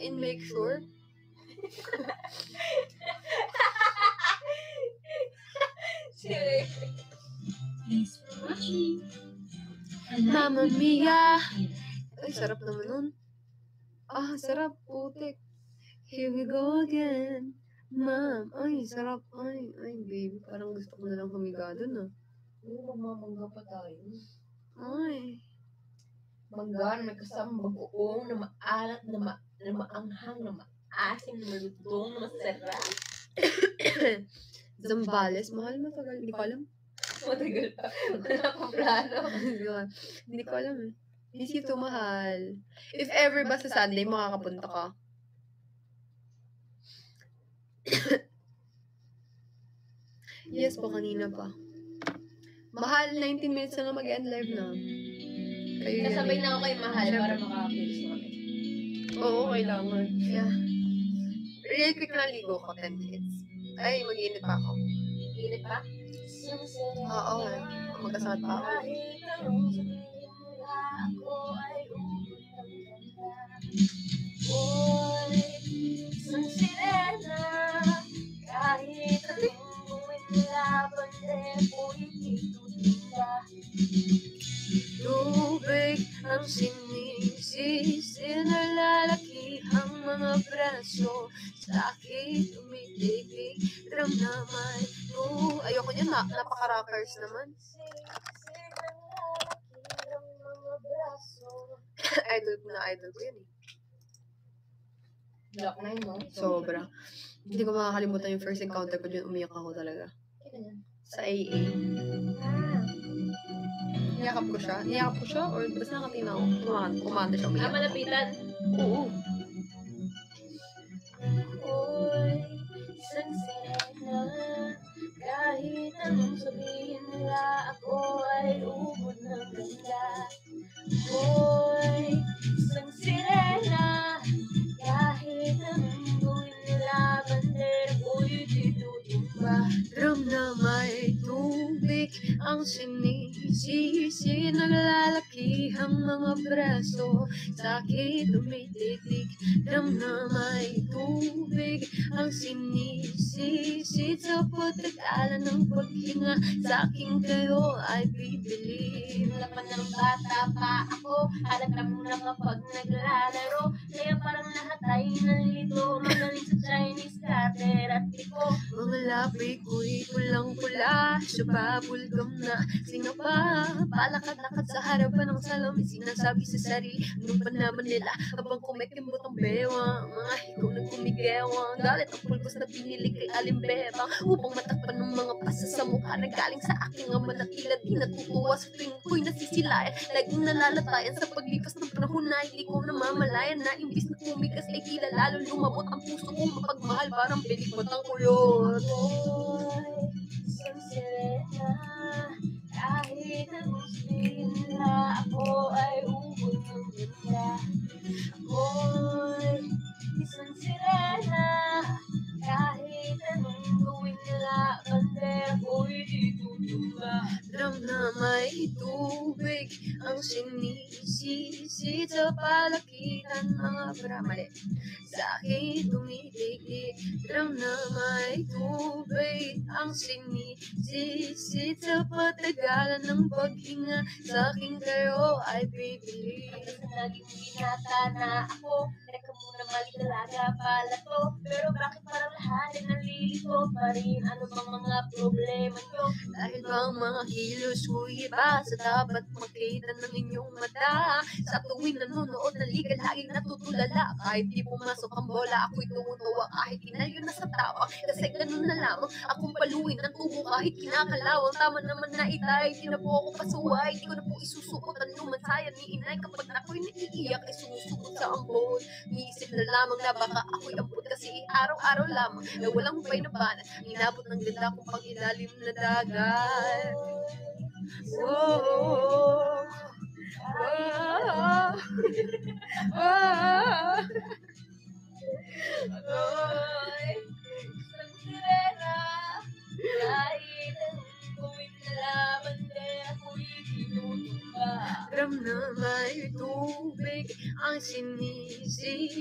A: and make sure.
C: Thanks for watching.
A: Mamma Mia! Ay, sarap naman nun. Sarap, putik. Here we go again. Ma'am, ay, sarap. Ay, baby, parang gusto ko na lang humiga dun,
C: Magmamangga pa tayo.
A: Ay.
C: Mangga na may kasamang bagoong na maalat, na maanghang, na maasim, na malutong, na masarap.
A: Zambales, mahal, matagal. Hindi ko alam.
C: Matagal pa. Wala akong plano.
A: Hindi ko alam eh. Hindi ito mahal. If ever ba sa Sunday makakapunta ka? Yes po, kanina pa. Mahal, 19 minutes na mag-end live na. Kayo yan
C: Nasabay
A: eh.
C: na ako kay Mahal
A: Siyempre.
C: para makakapilis na kami.
A: Oo, kailangan. Yeah. Real quick na ligo ko, 10 minutes. Ay, mag-init pa ako.
C: Init pa?
A: Oo, magkasakit pa ako.
C: Isang sirena, kahit anong gawin laban, ako'y titutinda.
A: Tubig ang sinisisi, nalalakihang mga braso. Sakit, umiibig, ramdaman. Ayoko niyan, napaka-rockers naman. idol ko yan eh.
C: Block 9, no?
A: Sobra. Hindi ko makakalimutan yung first encounter ko dyan, umiyak ako talaga. Sa AA. Niyakap ko siya, or basta nakatingin ako, kumanda siya, umiyak.
C: Malapitan.
A: Oo.
C: Ako'y isang sirena, kahit anong sabihin nila, ako ay ubod ng ganda. Ako'y isang sirena, kahit anong gawin nila, bandera ko'y titutumba.
A: Drum na may tubig ang sinisisi, naglalakihang mga braso. Sakit, tumitiktik. Drum na may tubig ang sinisisi, sa pagkakala ng paghinga. Sa akin kayo ay bibili.
C: Wala pa ng bata pa ako, halata muna kapag naglalaro. Kaya parang lahat ay nalito, magaling sa Chinese cutter at tiko.
A: Mga labi ko'y pulang-pula, sa bubblegum na singapa. Palakad-lakad sa harapan ng salamin, sinasabi sa sarili, ano pa naman nila? Habang kumikimbot ang bewang, mga hikaw na kumigewang. Galit ang pulbos na pinili kay Alimbebang, upang matakpan ng mga pasa sa mukha na galing sa aking ama na tila di natutuwa sa tuwing ko'y nasisilayan. Laging nalalatayan sa paglipas ng panahon na hindi ko namamalayan, na imbis na kumikas ay tila lalo lumabot ang puso kong mapagmahal, parang pilikot ang kulot.
C: Ako'y isang sirena, kahit anong sabihin nila, ako ay ubod ng ganda. Ako'y isang sirena, kahit anong gawin nila, bandera ko'y titutumba.
A: Drum na may tubig ang sinisisi, sa palakitan mga mali. Sa akin tumitigil. Drum na may tubig ang sinisisi, sa patagalan ng paghinga. Sa akin kayo ay bibili.
C: Laging binata na ako, teka muna mali talaga pala to. Pero bakit parang lahat ay nalilito pa rin? Ano bang mga problema nyo?
A: Dahil bang mga kilos ko iba, sa dapat makita ng inyong mata. Sa tuwing nanonood ng liga, laging natutulala. Kahit di pumasok ang bola, ako'y tumutuwa. Kahit inalyo na sa tapak, kasi ganun na lamang. Akong paluin ng tubo kahit kinakalawang. Tama naman na itay, di na po ako pasuway. Di ko na po isusuot ang lumansaya ni inay. Kapag ako'y naiiyak, ay sumusuot sa ambon. Niisip na lamang na baka ako'y ampun, kasi araw-araw lamang na walang hupay na banat. Inabot ng ganda kong pang ilalim na dagat. Whoa, whoa, whoa.
C: Ako'y isang sirena, kahit anong gawin nila, bandera ko'y tinutumba.
A: Drum na may tubig ang sinisisi,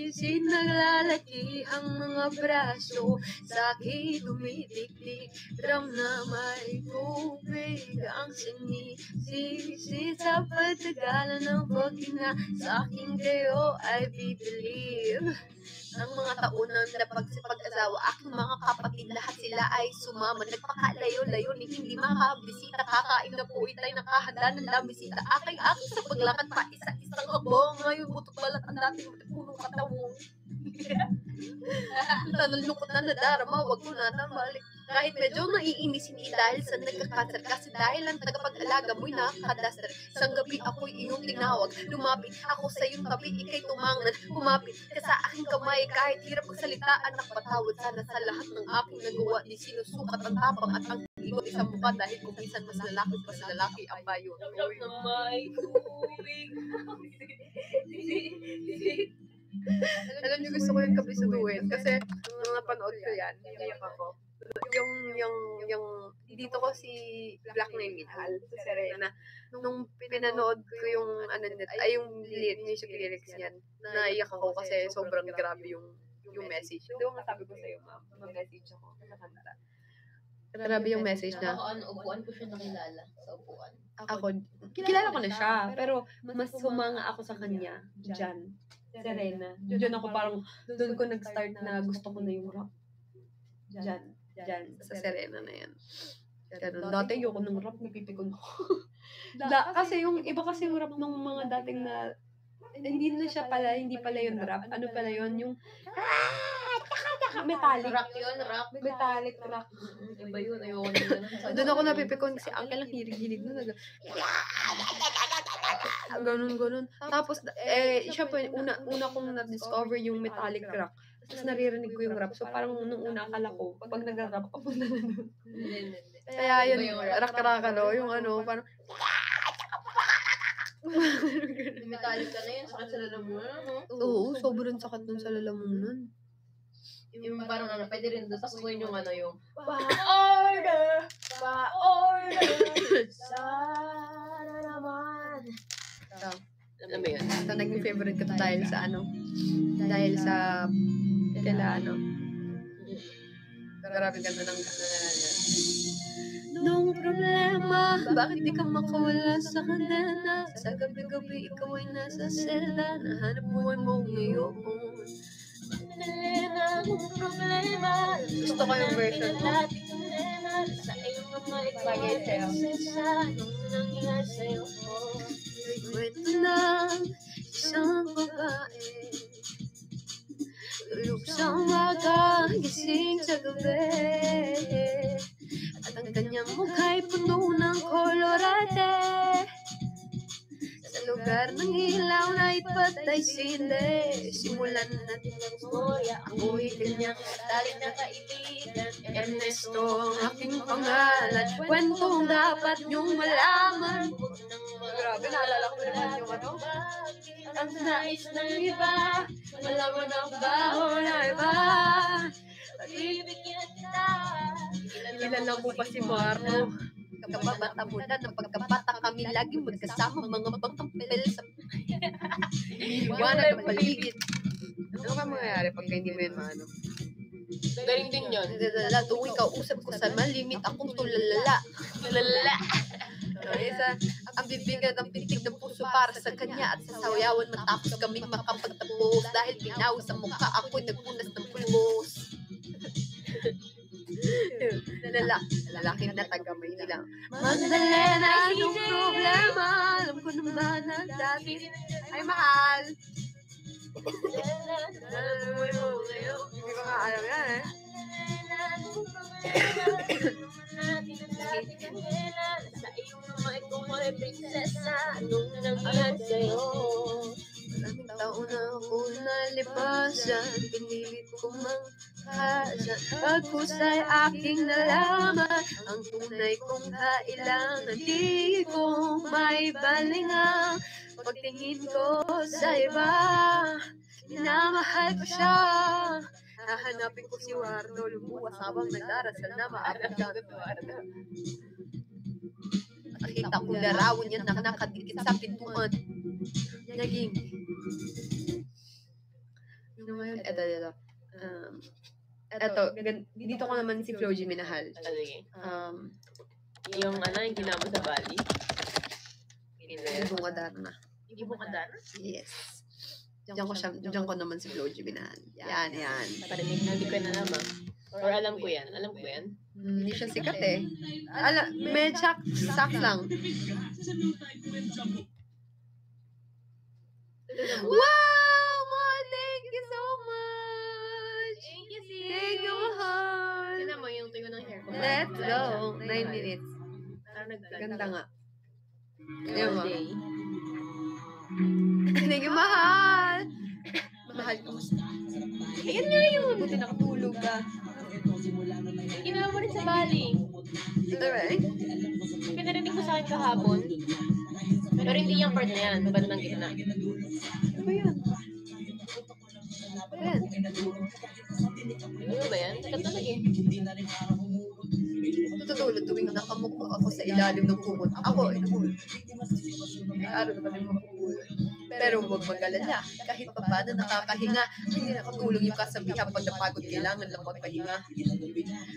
A: ang mga braso, sa akin tumitik-tik, drum na may tubig, ang sinisisi sa pagtagalan ng paghinga, sa akin kayo I believe. Ang mga taunang napag-asawa, aking mga kapatid, lahat sila ay sumama. Nagpakalayo-layo ni hindi makabisita. Kakain na po itay nakahanda ng lamisita. Aking sa paglakad pa isa-isang habang. Ngayon butok balat ang dating punong katawong. Nalulungkot na nadarama, wag ko na balik. Kahit medyo naiinisin dahil sa nagkakasar. Kasi dahil ang tagapag-alaga mo'y nakakadaster. Isang gabi ako'y iyong tinawag. Lumapit ako sa iyong tabi, ikay tumangnan. Kumapit ka sa aking kamay. Kahit hirap magsalita, anak, patawad sana sa lahat ng aking nagawa. Di sinusukat ang tapang at ang igot isang mukha. Dahil kung minsan mas lalaki ang bayo.
C: Drum na may tubig.
A: Alam niyo, gusto ko yung kabisuduin. Kasi nung napanood ko yan, iyak ako. Yung dito ko si Black na yung minahal, si Serena. Nung pinanood ko yung yung music lyrics niyan, naiyak ako kasi sobrang grabe yung message. Hindi ko nga sabi ko sa'yo, ma'am, mag-message ako sa kanta. Grabe yung message na.
C: Upuan ko siya nakilala sa upuan.
A: Ako, kilala ko na siya, pero mas humanga ako sa kanya, Jan. Serena. Diyan ako parang, doon ko nag-start na gusto ko na yung rap. Jan, sa Serena na yan. Ganun. Dati ayoko ng rap, napipikon ako. Kasi yung iba kasi yung rap ng mga dating na, hindi pala yung rap. Ano pala yun? Yung, metallic.
C: Rock yun, rock.
A: Metallic rock.
C: Iba yun, ayoko na yun.
A: Doon ako napipikon kasi Uncle ang hilig-hilig na ganun. Tapos, siya po, una kong na-discover yung metallic rock. Tapos naririnig ko yung rap. So parang nung una akala ko, pag nag-rap ako na nun. Kaya yun, rock-rock, yung parang,
C: Metallic ka na yun, sakit sa lalamunan, no?
A: oo, sobrang sakat nun sa lalamunan.
C: Yung parang pwede rin doon. Tapos yung yung
A: Pa-order!
C: sana naman.
A: Alam mo yun? Ito naging favorite ko dahil sa dahil sa grabe ganda ng nung problema, bakit di ka makawala sa kanila? Sa gabi-gabi ikaw ay nasa selda, nahanap buhay mo ngayon.
C: Problema.
A: Gusto ko yung version mo.
C: Sa iyong mga
A: Bagay sa'yo.
C: nung nangyari sa'yo.
A: Kwento ng isang babae, tulog sa umaga, gising sa gabi, at ang kanyang mukha'y puno ng kolorate. Sa lugar ng ilaw na ipatay sindi, simulan natin ang storya. Ako'y kanyang daling na kaibigan, Ernesto ang aking pangalan. Kwentong dapat niyong malaman. Grabe, naalala ko naman yung ang nais ng iba, malaman ang baho na iba.
C: Pagbibigyan kita.
A: Kilala mo pa si Marno. Kababata mo na, ng pagkabata kami laging magkasama, mga pagkampel sa iwanan ng paligid. Ano ka mangyayari pag hindi mo yun maano?
C: Galing din yun.
A: Tuwing kausap ko sa malimit akong tulala. Ang bibigat ang pitig ng puso para sa kanya at sa sayawan matapos kaming makapagtapos dahil pinaw sa mukha ako'y nagpunas ng pulbos. Lalaki na taga Maynila. Magdalena, anong problema? Alam ko naman na dati ay mahal. Hindi ko nga alam yan eh.
C: Sa iyong naman kung may prinsesa, nung nangyari sa'yo.
A: Maraming taon na ako nalipasan, pinilit ko manghasan. Pagkusay aking nalaman, ang tunay kong kailangan. Di ko may balingang pagtingin ko sa iba. Minamahal ko siya. Hahanapin ko si Warno, lumuwas habang nagdarasal na maabot siya. Nakita ko larawan niya na nakadikit sa pintuan. Naging ano ngayon? Eto. Dito ko naman si Flo G minahal.
C: Sige. Yung yung ginawa mo sa Bali?
A: Ibong Adarna.
C: Ibong Adarna?
A: Yes. Diyan ko naman si Flo G minahal. Yan.
C: Parinig na, hindi ko na alam Or alam ko yan.
A: Hindi siya sikat eh. May sax lang. Wow! Thank you so much!
C: Thank you, sis!
A: Thank you, mahal!
C: Tignan mo yung tuyo ng hair ko.
A: Let's go! 9 minutes. Ganda nga. Ayun mo. Thank you, mahal! Mahal ko.
C: Ayan nga yun!
A: Buti nakatulog ka.
C: Ginawa mo rin sa Bali.
A: Ito ba eh?
C: Pinarinig ko sa akin kahapon. Pero hindi yung part na yan. Bandang gitna.
A: Ano ba yan? Ayan.
C: Ano ba yan? Sikat na lagi.
A: Tutulog tuwing nakamukha ako sa ilalim ng kumot. Ako, araw na kami mapupulot. Pero huwag mag-alala. Kahit pa paano nakakahinga, hindi nakatulong yung kasabihan pag napagod kailangan lang magpahinga.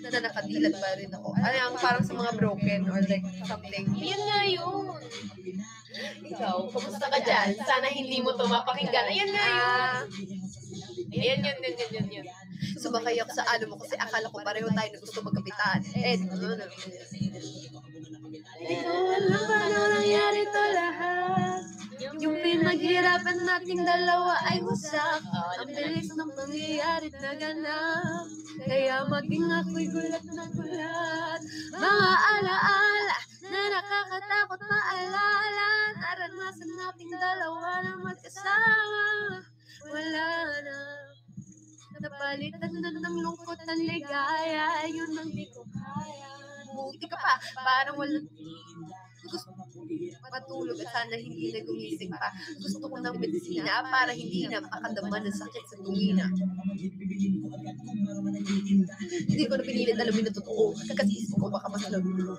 A: Na nakadilat pa rin ako. Ano parang sa mga broken or like something.
C: Yan nga yun. Ikaw, kumusta ka dyan? Sana hindi mo ito mapakinggan. Ayan nga yun. Ayan yun.
A: Sumakay ako sa ano mo kasi akala ko pareho tayo na gusto magkapitan. Hindi ko alam paano nangyari to lahat. Yung pinaghirapan nating dalawa ay wasak. Ang bilis ng pangyayari na ganap. Kaya maging ako'y gulat na gulat. Mga alaala na nakakatakot maalala. Naranasan nating dalawa na magkasama. Wala na. Napalitan na ng lungkot ng ligaya. Yun ang di ko kaya. Buti ka pa, parang walang gusto matulog at sana hindi na gumising pa. Gusto ko ng medisina para hindi na makakadama ng sakit sa tungina. Hindi ko na pinilit alamin na totoo. Kasi isip ko baka mas nawala.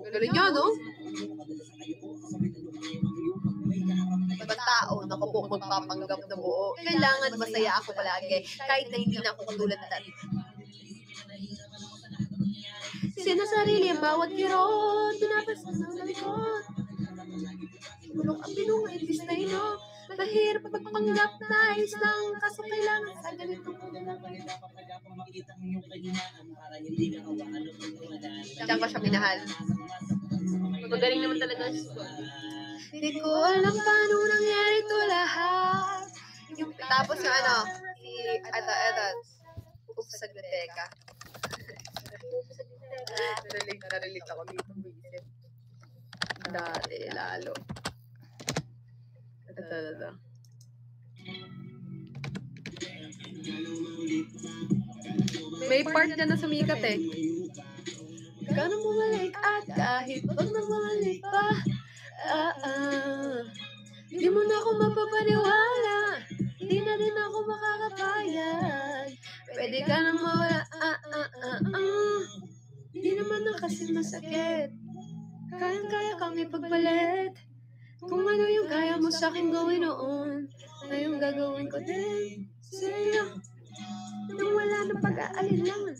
A: Galing niya, no? Ibang tao, nakapok magpapanggap na buo. Kailangan masaya ako palagi, kahit na hindi na ako katulad dati. Sinasarili ang bawat kirot, pinapasan ng likod. Bulok ang binong itis na ino. Mahirap magpanggap na ayos lang, kaso kailangan sa ganitong diyan ko siya minahal.
C: Magaling naman talaga.
A: Hindi ko alam paano nangyari to lahat. Tapos yung ito. Oops, sa biblioteka. Narilig ako dito, buisit. Dati, lalo. Ito. May part dyan na sumikat eh. Ikaw na bumalik at kahit pag namalik pa, di mo na ako mapapaniwala. Di na din ako makakapayag. Pwede ka na mawala. Di naman na kasi masakit. Kayang-kaya kang ipagpalit. Kung ano yung kaya mo sa akin gawin noon, ngayong gagawin ko din sa'yo. Nang wala na pag-aalilangan.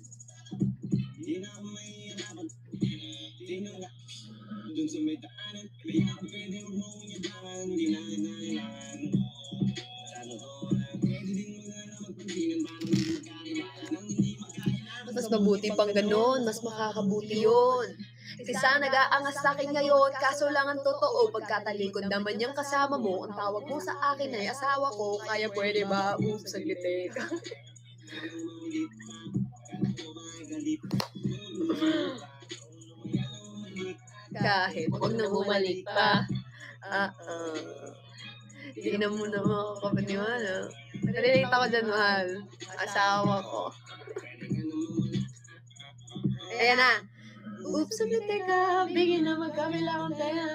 A: Mas mabuti pang ganon, mas makakabuti yun. Kaysa nag-aangas sa akin ngayon, kaso lang ang totoo, pagkatalikod naman yung kasama mo, ang tawag mo sa akin ay asawa ko, kaya pwede ba? Saglit eh. Kahit huwag na bumalik pa. Hindi na muna makakapaniwala. Nalilate ako dyan, mahal. Asawa ko. Ayan na. Oops, teka, bigyan na magkabilang kaya.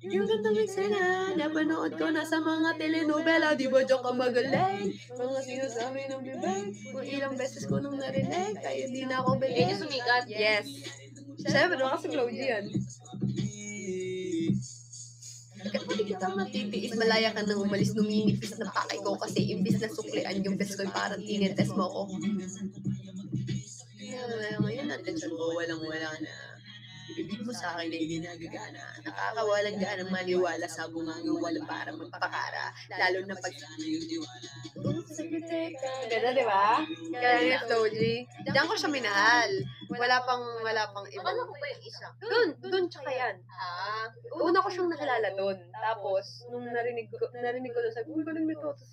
A: Yung gandang eksena, napanood ko na sa mga telenovela, di ba dyan ka magaling? Mga sinasabi ng bibig, kung ilang beses ko nung narinig, kaya di na ako bilig.
C: Yung sumikat?
A: Yes. Siyempre, kasi Claudia yan. Kapag kita matitiis, malaya ka nang umalis, numinipis na pakay ko kasi imbis na suklian yung best ko'y parang tinites mo ko. Ngayon, atensyon ko, walang-wala na. Ibig mo sa akin ay hindi nagagana. Nakakawalang ganang maniwala sa bungang walang para magpakara. Lalo na pag... Ganda, di ba? Kaya ni Flo G. Diyan ko siya minahal. Wala pang iba.
C: Akala ko ba yung isa?
A: Doon, tsaka yan. Una ko siyang nakilala doon. Tapos, nung narinig ko doon, sabi ko, galing nito. Tapos,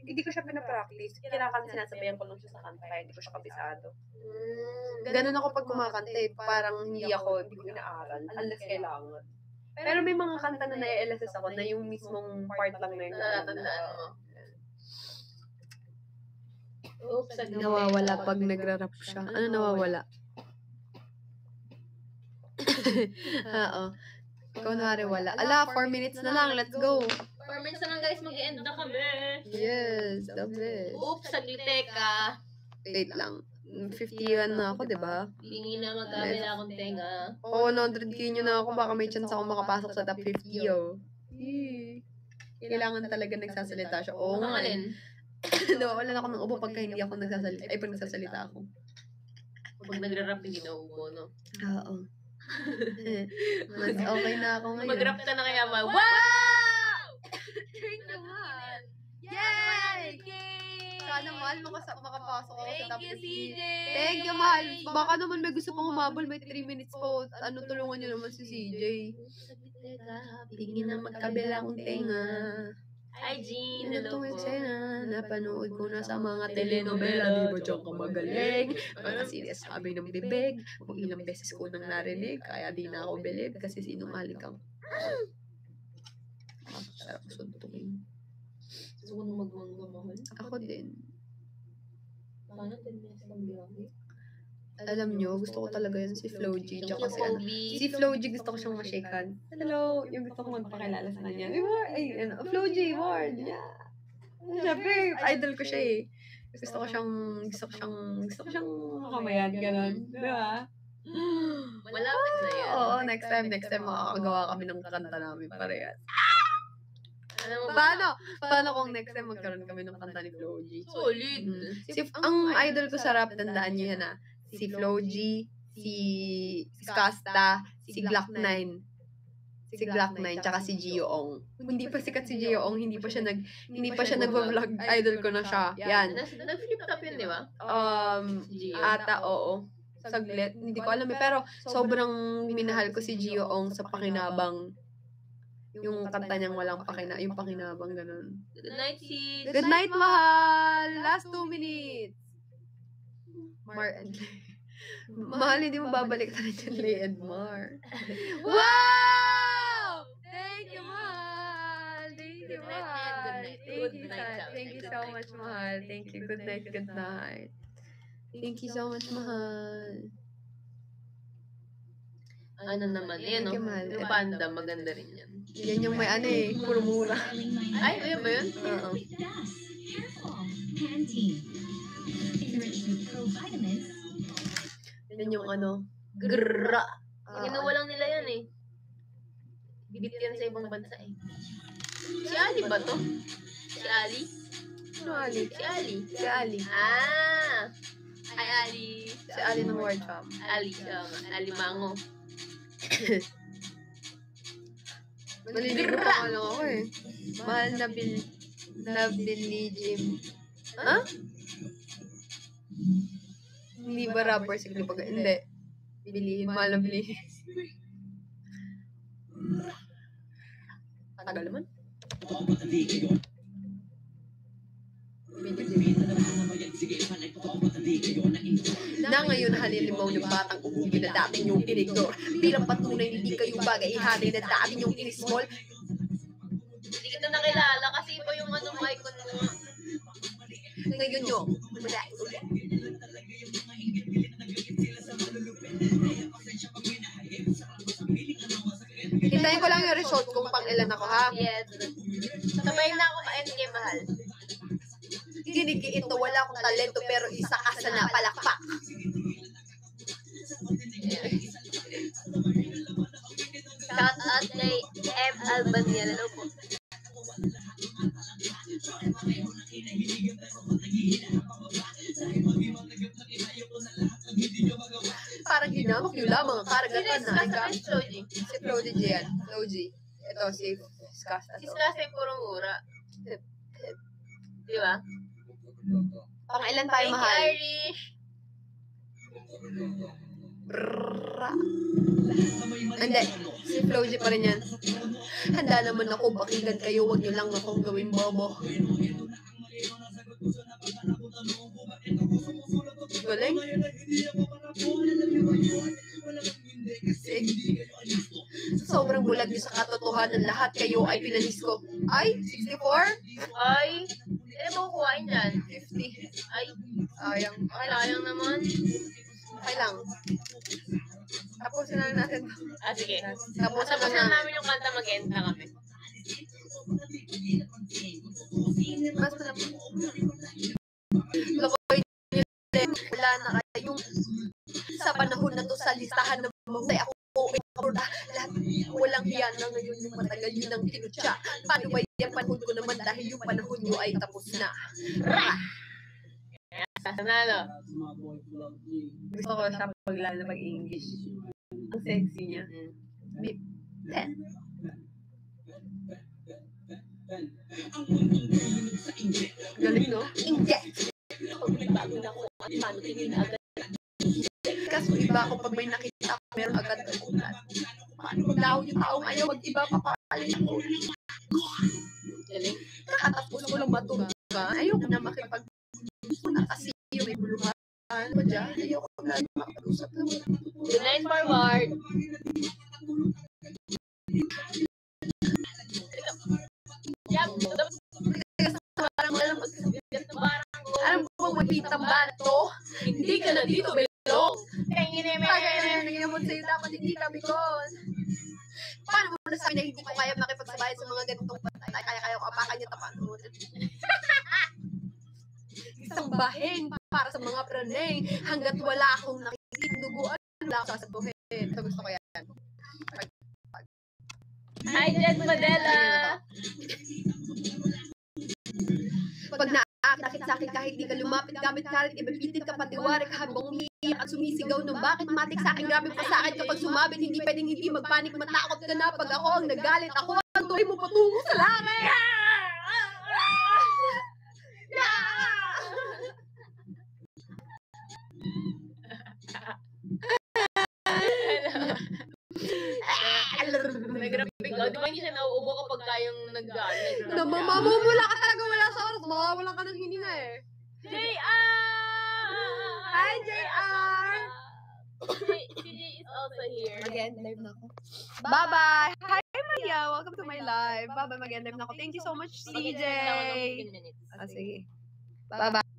A: hindi ko siya pinapractice. Kinakanta, sinasabayan ko lang siya sa kanta, kaya hindi ko siya kabisado. Ganun ako pag kumakanta eh. Parang hindi ko inaaral. Unless kailangan. Pero may mga kanta na na-LSS ako na yung mismong part lang na yung
C: Natatandaan mo. Oops,
A: nawawala pag nagra-rap siya. Ano nawawala? Oo. Ikaw na wala. Ala, 4 minutes na lang. Let's go.
C: 4 minutes na lang guys, mag-end na kami.
A: Yes, the best.
C: Oops, saglit teka.
A: Wait lang. 51 na ako, diba?
C: Lingi na magkabila akong tenga.
A: Oo, 100k nyo na ako. Baka may chance ako makapasok sa top 50, oh. Kailangan talaga nagsasalita siya. Oo nga. Nawawalan ako ng ubo pagka hindi ako nagsasalita. Ay, pag nagsasalita ako.
C: Pag nagra-rap, hindi na ubo, no?
A: Oo. Mas okay na ako ngayon.
C: Mag-rap ka na kaya ba? Wow!
A: Thank you, mahal. Yay! Sana mahal makapasok ako sa top 50.
C: Thank you, CJ!
A: Thank you, mahal. Baka naman may gusto pang humabol. May 3 minutes po. Tulungan nyo naman si CJ. Tingin na magkabilang tenga.
C: Hi, Jean.
A: Ano
C: Hello
A: itong
C: po.
A: eksena? Napanood ko na sa mga telenovela. Di ba dyan ka magaling? Mga sinasabi ng bibig. Kung ilang beses ko nang narinig, kaya di na ako believe kasi sinungaling kang... Sarap suntukin.
C: Gusto ko na mag-mangga, mahal.
A: Ako din.
C: Paano 10 minutes lang biyahe?
A: Alam nyo, gusto ko talaga yun si Flo G.
C: Thank
A: Tsaka
C: you,
A: si ano.
C: Kobe.
A: Si Flo G gusto ko siyang ma-shakehan. Hello! Yung gusto ko magpakilala sa kanya. Flo G, Ward! Yeah. Siyempre, idol ko siya eh. Gusto ko siyang makamayan, gano'n. Di ba?
C: Malapit na yan.
A: Oo, next time makakagawa kami ng kanta namin parehas.
C: Alam mo,
A: Paano kung next time magkaroon kami ng kanta ni Flo G?
C: solid.
A: Ang idol ko sa rap, tandaan niyo yan ah. Si Flo G, si Skasta, si Glock 9. Si Glock 9, tsaka si Gio Ong. Hindi pa sikat si Gio Ong, hindi pa siya nagvo-vlog. Idol ko na siya. Yan.
C: Nag-flip top yun, di ba?
A: Ata, oo. Saglit. Hindi ko alam eh. Pero sobrang minahal ko si Gio Ong sa pakinabang. Yung kanta niyang walang yung pakinabang, ganun.
C: Good night, sis.
A: Good night, mahal! Last 2 minutes. Mahal, hindi mo babalik na rin yung Lay and Mar. Wow! Thank you, mahal! Thank you, mahal! Thank you so much, mahal. Thank you. Good night, good night. Thank you so much, mahal.
C: Ano naman, yan,
A: Thank you,
C: no?
A: mahal.
C: Yung panda, maganda rin yan.
A: Yan yung may puro mura.
C: Ay, ayun ba yun?
A: Oo. Yan yung
C: Grrrra. Kinuha lang nila yan eh. Bibit yan sa ibang bansa eh. Si Ali ba to? Si Ali?
A: Ano, Ali?
C: Si Ali.
A: Si Ali.
C: Ah! Ay, Ali.
A: Si Ali ng Word Fam.
C: Ali, Ali Mango.
A: Maliligo pa lang ako eh. Mahal na Jim. Ha? Hindi ba rapper si Clipag? Hindi. Bilihin. Mahal na bilihin. Tagal naman. Na ngayon halilimaw ng batang umuwi na dati niyong inignore. Bilang patunay hindi kayo bagay ihari na dati niyong inismall.
C: Hindi kita nakilala kasi iba yung icon mo.
A: Ngayon nyo, wala ulit. Hintayin ko lang yung result kung pang ilan ako, ha?
C: Yes. Sabay na ako ma-NK, mahal.
A: Ginigi ito, wala akong talento pero isa ka sa napalakpak.
C: Shout out kay M. Albanese. Daniela, hello po.
A: Parang hinamak nyo lamang ang karagatan na
C: Sino
A: ikaw.
C: si Floji?
A: Si Prodigy yan. Floji. Ito, si Skasta
C: Si
A: to.
C: Skasta yung purong ura. Di ba?
A: Pang ilan tayo
C: Thank you,
A: mahal?
C: Irish.
A: Brrrra. Hindi. Si Floji pa rin yan. Handa naman ako. Pakinggan kayo. Huwag nyo lang akong gawing bobo. Galing. Sobrang bulag nyo sa katotohanan. Lahat kayo ay pinalis ko. Ay, 64?
C: Ay, ano mo kukuhain dyan?
A: 50.
C: Ay,
A: Sayang.
C: ay, sayang naman.
A: Okay lang. Tapusin na natin.
C: Sige.
A: Tapusin
C: Tapos
A: na
C: na namin yung kanta, mag-enta kami.
A: Mas na Lokoy nyo din. Wala na kayong sa panahon na to sa listahan na mahuli ako. Lahat walang hiya na ngayon yung matagal yun ang tinutya. Paano ba yung panahon ko naman dahil yung panahon nyo ay tapos na. Rah!
C: Sanalo.
A: Gusto ko siya paglalo na pag-English. Ang sexy niya. Beep. 10. Galing, no? Inject!
C: Bago na ako, at paano tingin agad.
A: Kaso iba ako pag may nakita ako, meron agad kagulat. Paano maglaho yung taong ayaw mag-iba papalin ako?
C: Galing.
A: Kakatapos ko lang matulog ka. Ayoko na makipag na kasi yung may buluhan ko dyan. Ayoko na makapag-usap na
C: Good night, forward. Yap.
A: Parang alam mo bang magpitang ba to? Hindi ka na dito, belong. Kaya mo sa'yo dapat hindi ka bigol. Paano mo nasabi na hindi ko kaya makipagsabayan sa mga ganitong patay? Kaya ko apakan niya tapan mo. Isang baheng para sa mga praneng. Hanggat wala akong nakikinduguan, wala akong sasabuhin. Ito gusto ko yan.
C: Hi, Jet Madela.
A: Pag naakit sa akin kahit di ka lumapit gamit karit, ibabitin ka patiwarik habang umiiyak at sumisigaw ng bakit matik sa akin, grabe pa sa akin kapag sumabit, hindi pwedeng hindi magpanik, matakot ka na pag ako ang nagalit, ako ang tuloy mo patungo sa langit.
C: Nag-graphic. Di ba hindi siya nauubo kapag kayong nag-galit?
A: Mamamumula ka talaga, wala sa oras, mawawalan ka ng hininga eh.
C: JR!
A: Hi, JR!
C: CJ is also here.
A: Again, live na ako. Bye-bye! Hi, Maria! Welcome to my live. Bye-bye, mag-end live na ako. Thank you so much, CJ!
C: Mag-end lang ako ng 15 minutes.
A: Sige. Bye-bye.